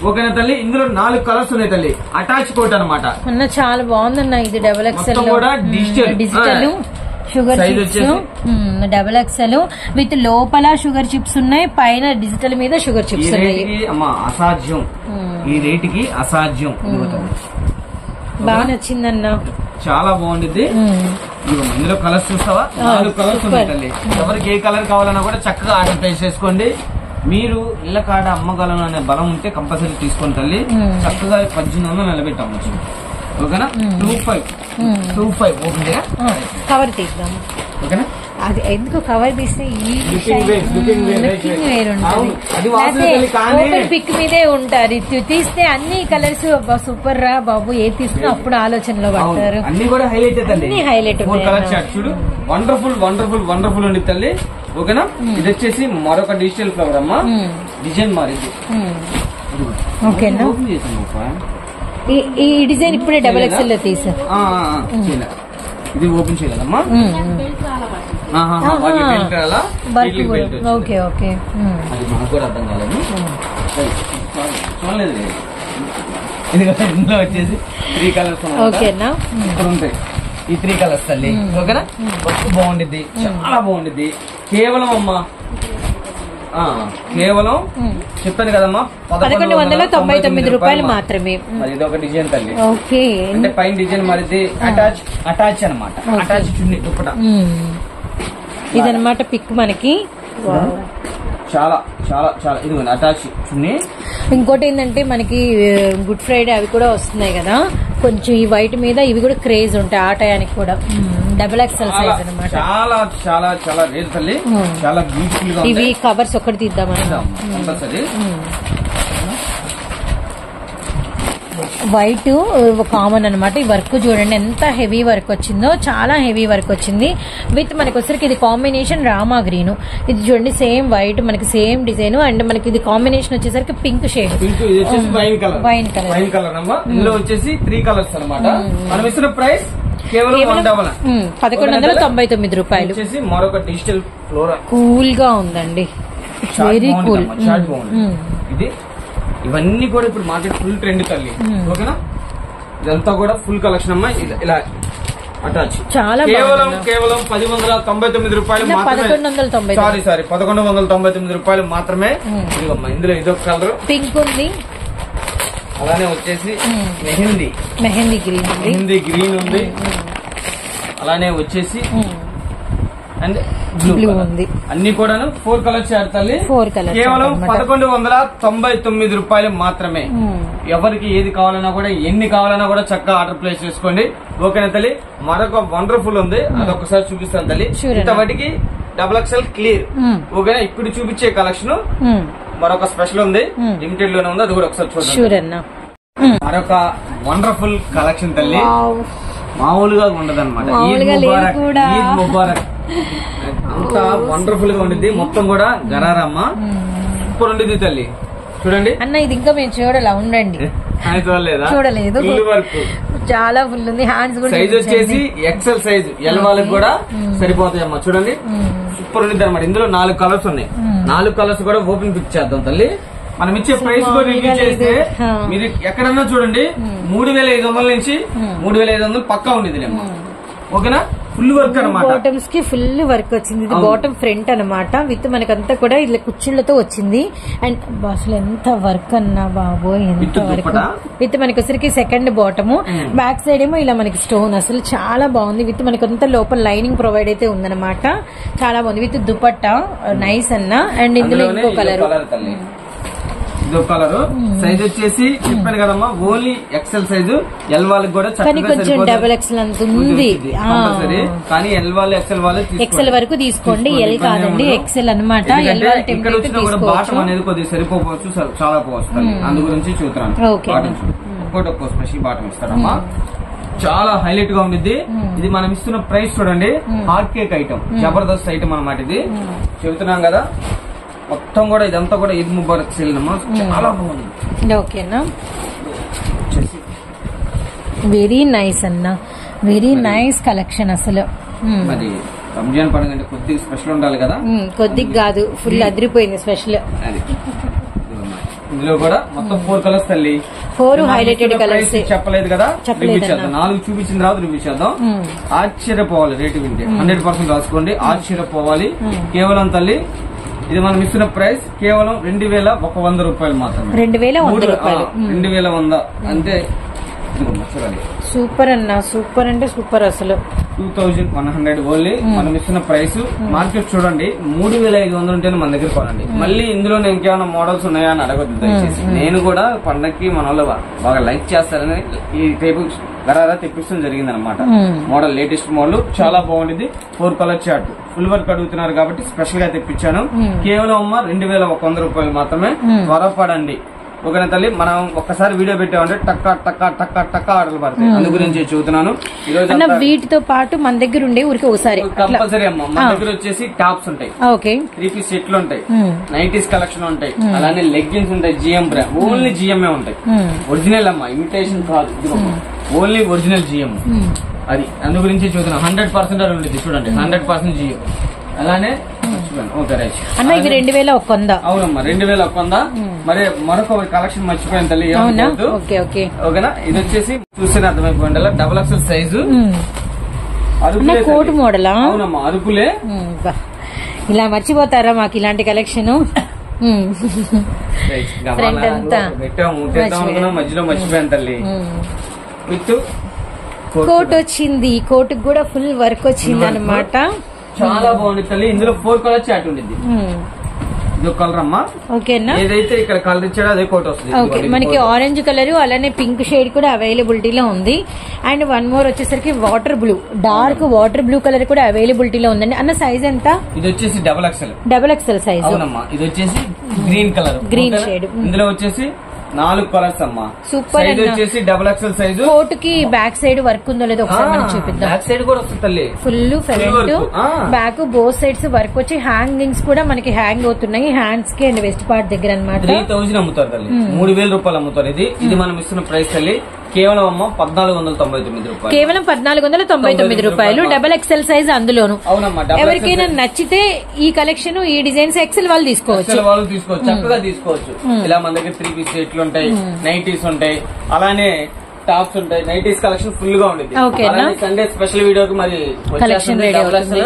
ఓకేనా తల్లి? ఇందులో 4 కలర్స్ ఉన్నాయి తల్లి. అటాచ్ కోట్ అనమాట. చాలా బాగుందన్న. ఇది డబుల్ ఎక్సెల్ కూడా digital sugar chips, double XL with లోపల షుగర్ చిప్స్ ఉన్నాయి, పైన డిజిటల్ మీద షుగర్ చిప్స్ ఉన్నాయి. అసాధ్యం, ఈ రేటుకి అసాధ్యం. బాగా నచ్చిందన్న, చాలా బాగుంటుంది. ఇందులో కలర్స్ చూస్తావా? 4 కలర్స్ ఉన్నాయి తల్లి. ఎవరికి ఏ కలర్ కావాలన్నా కూడా చక్కగా ఆర్డర్ ప్లేస్ చేసుకోండి. మీరు ఇళ్ల కాడ అమ్మగలను అనే బలం ఉంటే కంపల్సరీ తీసుకోండి తల్లి. చక్కగా 1800 నిలబెట్టవచ్చు. ఓకేనా? 25 ఓపెన్ చేయ కవర్ తీద్దాం. ఓకేనా? అది ఎందుకు కవర్ తీస్తే ఓపెన్ పిక్ మీదే ఉంటారు. తీస్తే అన్ని కలర్స్ సూపర్ రా బాబు, ఏది తీసుకున్నా అప్పుడు ఆలోచనలో పడతారు. అన్ని కూడా హైలైట్ హైలైట్ కలర్ చార్ట్ చూడు, వండర్ఫుల్ వండర్ఫుల్ వండర్ఫుల్ ఉంది తల్లి. ఓకేనా? ఇది వచ్చేసి మరొక డిజిటల్ ఫ్లవర్ అమ్మా, డిజైన్ మారింది. ఓకేనా? ఈ డిజైన్ ఇప్పుడే డబుల్ ఎక్సెల్ లో తీసా. ఇది ఓపెన్ చేయలేదమ్మా. ఓకే ఓకే, అది మాకు కూడా అర్థం కాలేదు. చూడలేదు. ఇందులో వచ్చేసి 3 కలర్స్ ఓకేనా ఇక్కడ ఉంటాయి. ఈ 3 కలర్స్ తల్లి. ఓకేనా? బాగుండిద్ది, చాలా బాగుండిద్ది. కేవలం అమ్మా కేవలం చెప్పాను కదమ్మా 1199 రూపాయలు మాత్రమే. ఇది ఒక డిజైన్ తల్లి. ఓకే, అంటే పైన డిజైన్ మారిద్ది. అటాచ్ అనమాట, అటాచ్ చున్నీ దుప్పట. ఇదనమాట పిక్ మనకి. చాలా చాలా చాలా ఇదిగోండి అటాచ్ చున్నీ. ఇంకోటి ఏంటంటే మనకి గుడ్ ఫ్రైడే అవి కూడా వస్తున్నాయి కదా, కొంచెం ఈ వైట్ మీద ఇవి కూడా క్రేజ్ ఉంటాయి ఆ టయానికి కూడా. డబుల్ ఎక్సెల్ సైజ్ అనమాట. చాలా చాలా చాలా రేర్ తల్లి, చాలా బ్యూటిఫుల్ గా. ఇవి కవర్స్ ఒకటి తీద్దామని. వైట్ కామన్ అనమాట. ఈ వర్క్ చూడండి ఎంత హెవీ వర్క్ వచ్చిందో, చాలా హెవీ వర్క్ వచ్చింది. విత్ మనకి వచ్చరికి ఇది కాంబినేషన్ రామా గ్రీన్. ఇది చూడండి సేమ్ వైట్ మనకి సేమ్ డిజైన్. అండ్ మనకి ఇది కాంబినేషన్ వచ్చేసరికి పింక్ షేడ్, వైన్ కలర్. ఇందులో వచ్చేసి 3 కలర్స్ అనమాట. మనం ఇచ్చిన ప్రైస్ కేవలం 1199 రూపాయలు. మరొక డిజిటల్ ఫ్లోరా కూల్ గా ఉందండి, వెరీ కూల్. ఇది ఇవన్నీ కూడా ఇప్పుడు మార్కెట్ ఫుల్ ట్రెండ్ తల్లి. ఓకేనా? ఇదంతా కూడా ఫుల్ కలెక్షన్ అమ్మా. ఇలా అటాచ్ చాలా కేవలం 1199 రూపాయలు మాత్రమే. 1199 రూపాయలు మాత్రమే. ఇందులో ఇదొక కలర్ పింక్ ఉంది, అలానే వచ్చేసి మెహందీ గ్రీన్ ఉంది, అలానే వచ్చేసి అండ్ బ్లూ బ్లూ ఉంది. అన్ని కూడా 4 కలర్స్ చార్ట్ తల్లి. 4 కలర్స్ కేవలం 1199 రూపాయలు మాత్రమే. ఎవరికి ఏది కావాలన్నా కూడా ఎన్ని కావాలన్నా కూడా చక్కగా ఆర్డర్ ప్లేస్ చేసుకోండి. ఓకేనా తల్లి. మరొక వండర్ఫుల్ ఉంది, అదొకసారి చూపిస్తాను తల్లి. ఇంతవాటికి XXL క్లియర్. ఓకేనా. ఇప్పుడు చూపించే కలెక్షన్ మరొక స్పెషల్ ఉంది, లిమిటెడ్ లోనే ఉంది, అది కూడా ఒకసారి చూడండి. మరొక వండర్ఫుల్ కలెక్షన్ తల్లి, మామూలుగా ఉండదు అనమాట. ఈద్ ముబారక్ అంత వండర్ఫుల్ గా ఉండిద్ది. మొత్తం కూడా గరారమ్మ సూపర్ ఉండిద్ది తల్లి. చూడండి అన్న, ఇది ఇంకా మేము చూడాలా, ఉండండి. చూడలేదు, ఫుల్ వర్క్ చాలా ఫుల్ ఉంది. హ్యాండ్స్ కూడా సైజ్ వచ్చేసి XL సైజ్, ఎల్ వాళ్ళకి కూడా సరిపోతాయి అమ్మా. చూడండి సూపర్ ఉండిద్ది అనమాట. ఇందులో 4 కలర్స్ ఉన్నాయి. 4 కలర్స్ కూడా ఓపెన్ పిక్ చేద్దాం తల్లి. మనం ఇచ్చే ప్రైస్ కూడా రివ్యూ చేస్తే మీరు ఎక్కడన్నా చూడండి 3500 నుంచి 3500 పక్కా ఉండేది. ఓకేనా. ఫుల్ వర్క్ అనమాట. బాటమ్స్ కి ఫుల్ వర్క్ వచ్చింది. ఇది బాటమ్ ఫ్రంట్ అనమాట. విత్ మనకంతా కూడా ఇలా కుర్చీలతో వచ్చింది. అండ్ అసలు ఎంత వర్క్ అన్నా బాబోయ్, ఎంత వర్క్. విత్ మనకి వచ్చరికి సెకండ్ బాటమ్, బ్యాక్ సైడ్ ఏమో ఇలా మనకి స్టోన్. అసలు చాలా బాగుంది. విత్ మనకంతా లోపల లైనింగ్ ప్రొవైడ్ అయితే ఉందన్నమాట. చాలా బాగుంది. విత్ దుపట్టా నైస్ అన్న. అండ్ ఇందులో ఇంకో కలర్, ఇదో కలర్. సైజ్ వచ్చేసి చెప్పాను కదమ్మా, ఓన్లీ XL సైజు. ఎల్ వాళ్ళకి కూడా కొంచెం XXL అంత ఉంది. కానీ ఎల్ వాళ్ళు XL వాళ్ళు XL వరకు తీసుకోండి, ఎల్ కాదండి, XL అనమాట. ఇక్కడ వచ్చినా కూడా బాటం అనేది కొద్దిగా సరిపోవచ్చు, చాలా పోవచ్చు. అందు గురించి చూస్తున్నాను. ఒక్కొక్క స్పెషల్ బాటం ఇస్తాడమ్మా. చాలా హైలైట్ గా ఉండిద్ది. ఇది మనం ఇస్తున్న ప్రైస్ చూడండి, hot cake item, Jabardasth item అనమాట. ఇది చెబుతున్నాం కదా, మొత్తం కూడా ఇదంతా కూడా ఈద్ ముబారక్ సేల్ అమ్మా. చాలా బాగుంది. ఓకేనా. వెరీ నైస్ అన్న, వెరీ నైస్ కలెక్షన్ అసలు. మరి రంజాన్ పండుగ అంటే కొద్దిగా స్పెషల్ ఉండాలి కదా. కొద్దిగా కాదు, ఫుల్ అదిరిపోయింది స్పెషల్. ఇందులో కూడా మొత్తం 4 కలర్స్ తల్లి. 4 హైలైటెడ్ కలర్స్. చెప్పలేదు కదా, రివ్యూ చేద్దాం. 4 చూపించిన తర్వాత రివ్యూ చేద్దాం. ఆశ్చర్యపోవాలి రేటు వింటే. 100% రాసుకోండి, ఆశ్చర్యపోవాలి. కేవలం తల్లి ఇది మనం ఇస్తున్న ప్రైస్ కేవలం 2100 రూపాయలు మాత్రమే. 2100 అంటే సూపర్ అన్న, సూపర్ అంటే సూపర్ అసలు. 2100 ఓన్లీ. మనం ఇస్తున్న ప్రైస్ మార్కెట్ చూడండి 3500 ఉంటేనే మన దగ్గర కొనండి. మళ్ళీ ఇందులో ఇంకేమైనా మోడల్స్ ఉన్నాయా అని అడగద్దు దయచేసి. నేను కూడా పండక్కి మన వాళ్ళు బాగా లైక్ చేస్తారని ఈ టైపు గరారా తెప్పించడం జరిగింది అనమాట. మోడల్ లేటెస్ట్ మోడల్ చాలా బాగుంటుంది. 4 కలర్ చార్ట్ ఫుల్ వర్క్ అడుగుతున్నారు కాబట్టి స్పెషల్ గా తెప్పించాను. కేవలం అమ్మ 2100 రూపాయలు మాత్రమే. త్వరపడండి. ఓకేనా తల్లి. మనం ఒక్కసారి వీడియో పెట్టామంటే టక్కా టక్కా టక్కా టక్కా ఆర్డర్లు పడతాయి. అందు గురించి చెబుతున్నాను. ఈ రోజు వీటితో పాటు మన దగ్గర ఉండే ఊరికి ఒకసారి కంపల్సరీ అమ్మ మన దగ్గర వచ్చేసి టాప్స్ ఉంటాయి, 3 పీస్ సెట్లు ఉంటాయి, నైటీస్ కలెక్షన్ ఉంటాయి, అలానే లెగ్గిన్స్ ఉంటాయి. జిఎం బ్రాండ్, ఓన్లీ జిఎంఏ ఉంటాయి. ఒరిజినల్ అమ్మ, ఇమిటేషన్ కాదు, ఓన్లీ ఒరిజినల్ జిఎం. అది అందు గురించి చూస్తున్నాను. 100% ఉండేది చూడండి, 100% జిఎం. అలానే అన్న ఇది 2100. అవునమ్మా 2100. మరి మరొక కలెక్షన్ మర్చిపోయాను తల్లి. ఓకేనా. ఇది వచ్చేసి చూస్తే అర్థమైపోయింది. XXL size coat model. అవునమ్మా అరుపులే. ఇలా మర్చిపోతారా మాకు ఇలాంటి కలెక్షన్? మధ్యలో మర్చిపోయాను తల్లి. విత్ కోట్ వచ్చింది. కోట్ కూడా ఫుల్ వర్క్ వచ్చింది అనమాట. చాలా బాగుంది తల్లి. ఇందులో 4 కలర్ చాట్ ఉండింది. ఇదో కలర్ అమ్మా. ఓకేనా. ఏదైతే ఇక్కడ కలర్ ఇచ్చాడో అదే కోట్ వస్తుంది. మనకి ఆరెంజ్ కలర్ అలానే పింక్ షేడ్ కూడా అవైలబిలిటీలో ఉంది. అండ్ 1 మోర్ వచ్చేసరికి water blue, dark water blue colour కూడా అవైలబిలిటీలో ఉందండి. అన్న సైజ్ ఎంత? ఇది వచ్చేసి XXL సైజ్. అవునమ్మా. ఇది వచ్చేసి గ్రీన్ కలర్, గ్రీన్ షేడ్. ఇందులో వచ్చేసి 4 కలర్స్ అమ్మా. సూపర్. వచ్చేసి XXL సైజు. కోట్ కి బ్యాక్ సైడ్ వర్క్ ఉందో లేదో ఒకసారి మనం చూపిద్దాం. బ్యాక్ సైడ్ కూడా వస్తుంది తల్లి. Full front back both sides work వచ్చి హ్యాంగింగ్స్ కూడా మనకి హ్యాంగ్ అవుతున్నాయి హ్యాండ్స్ కి అండ్ వెస్ట్ పార్ట్ దగ్గర అనమాట. 3000 అమ్ముతారు తల్లి. 3000 రూపాయలు అమ్ముతారు. ఇది మనం ఇస్తున్న ప్రైస్ తల్లి కేవలం అమ్మ 1499 రూపాయలు. కేవలం 1499 రూపాయలు. XXL సైజ్ అందులోను. అవునమ్మా. ఎవరికైనా నచ్చితే ఈ కలెక్షన్ ఈ డిజైన్స్ XL వాళ్ళు తీసుకోవచ్చు. చక్కగా తీసుకోవచ్చు. ఇలా మన దగ్గర 3 పీస్ సెట్లు ఉంటాయి, నైటీస్ ఉంటాయి, అలానే టాప్స్ ఉంటాయి, నైటీస్ కలెక్షన్ ఫుల్ గా ఉండేది. Okay, అలానే సండే స్పెషల్ వీడియోకి మరి Collection ready అవుతుంది.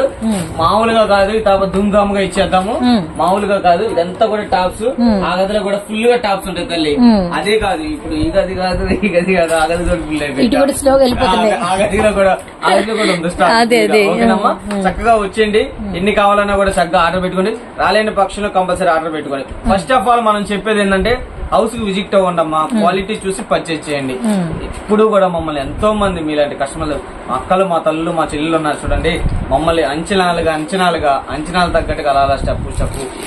మామూలుగా కాదు, ఇతర ధూమ్ ధామ్ గా ఇచ్చేద్దాము. మామూలుగా కాదు, ఇదంతా కూడా టాప్స్. ఆ గదిలో కూడా ఫుల్ గా టాప్స్ ఉంటాయి తల్లి. అదే కాదు, ఇప్పుడు ఈ గది కాదు, ఈ గది కాదు, ఆ గది కూడా ఫుల్ ఇటు కూడా స్లోగా వెళ్ళిపోతుంది. ఆ గదిలో కూడా ఉంది స్టాక్. అదే. ఓకేనమ్మా, చక్కగా వచ్చేయండి. ఎన్ని కావాలన్నా కూడా చక్కగా ఆర్డర్ పెట్టుకోండి. రాలేని పక్షంలో కంపల్సరీ ఆర్డర్ పెట్టుకోండి. ఫస్ట్ ఆఫ్ ఆల్ మనం చెప్పేది ఏంటంటే హౌస్ కి విజిట్ అవ్వండి అమ్మా, క్వాలిటీ చూసి పర్చేజ్ చేయండి. ఇప్పుడు కూడా మమ్మల్ని ఎంతో మంది మీలాంటి కస్టమర్లు, మా అక్కలు, మా తల్లులు, మా చెల్లెలు ఉన్నారు చూడండి. మమ్మల్ని అంచనాలు తగ్గట్టుగా అలా స్టెప్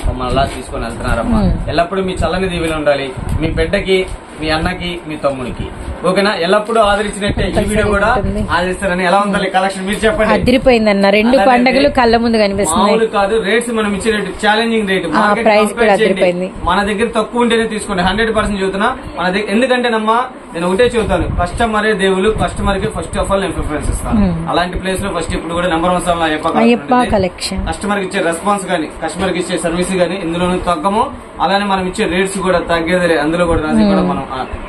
మమ్మల్ని అలా తీసుకొని వెళ్తున్నారమ్మా. ఎల్లప్పుడూ మీ చల్లని దీవెలు ఉండాలి, మీ బిడ్డకి, మీ అన్నకి, మీ తమ్ముడికి. ఓకేనా? ఎల్లప్పుడూ ఆదరించినట్టే ఈ వీడియో కూడా ఆదరిస్తారని. ఎలా ఉండాలి కలెక్షన్ మీరు చెప్పండి. అదిరిపోయిందన్న, 2 పండుగలు కళ్ళ ముందు కనిపిస్తున్నాయి. మామూలు కాదు, రేట్స్ మనం ఇచ్చే రేట్ ఛాలెంజింగ్ రేట్. ప్రైస్ కూడా అదిరిపోయింది. మన దగ్గర తక్కువ ఉంటేనే తీసుకోండి. 100% చెబుతున్నా మన దగ్గర. ఎందుకంటేనమ్మా నేను ఒకటే చెబుతాను, కస్టమరే దేవులు, కస్టమర్ కి ఫస్ట్ ఆఫ్ ఆల్ నేను ప్రిఫరెన్స్ ఇస్తాను. అలాంటి ప్లేస్ లో ఫస్ట్ ఇప్పుడు కూడా నెంబర్ 1 స్థానంలో అయ్యప్ప కలెక్షన్. కస్టమర్ కి ఇచ్చే రెస్పాన్స్ గానీ, కస్టమర్ కి ఇచ్చే సర్వీస్ గానీ ఇందులోనూ తగ్గము. అలానే మనం ఇచ్చే రేట్స్ కూడా తగ్గేది అందులో కూడా రాసి కూడా మనం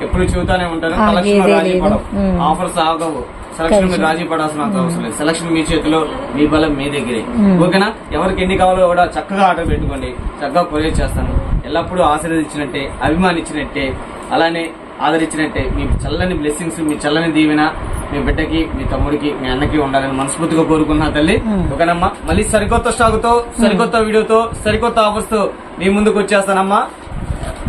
ఎప్పుడు చెబుతానే ఉంటాను. కలెక్షన్ రాజీ పడవు, ఆఫర్స్ ఆగవు. సెలక్షన్ మీరు రాజీ పడాల్సిన అవసరం లేదు. సెలక్షన్ మీ చేతిలో, మీ బలం మీ దగ్గరే. ఓకేనా? ఎవరికి ఎన్ని కావాలో కూడా చక్కగా ఆర్డర్ పెట్టుకోండి, చక్కగా కొరియర్ చేస్తాను. ఎల్లప్పుడూ ఆశీర్వదించినట్టే, అభిమానించినట్టే, అలానే ఆదరించినట్టే మీ చల్లని బ్లెస్సింగ్స్, మీ చల్లని దీవెన మీ బిడ్డకి, మీ తమ్ముడికి, మీ అన్నకి ఉండాలని మనస్ఫూర్తిగా కోరుకున్నా తల్లి. ఓకేనమ్మా? మళ్ళీ సరికొత్త స్టాకుతో, సరికొత్త వీడియోతో, సరికొత్త ఆఫర్స్ తో మీ ముందుకు వచ్చేస్తానమ్మా.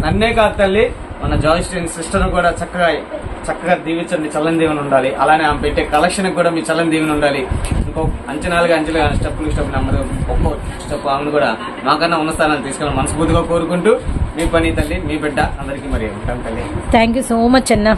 నన్నే కాదు తల్లి, మన జాయ్ సిస్టర్ కూడా చక్కగా దీవించండి, చల్లని దీవెన ఉండాలి. అలానే ఆమె పెట్టే కలెక్షన్ కూడా మీ చల్లని దీవెన ఉండాలి. ఇంకో అంచనాలుగా స్టెప్ నెమ్మది ఒక్కో స్టెప్ ఆమెను కూడా మాకన్నా ఉన్న స్థానాలు తీసుకెళ్ళి మనస్ఫూర్తిగా కోరుకుంటూ మీ పని తల్లి, మీ బిడ్డ అందరికీ మరి ఉంటాం తల్లి. థ్యాంక్ యూ సో మచ్ అన్న.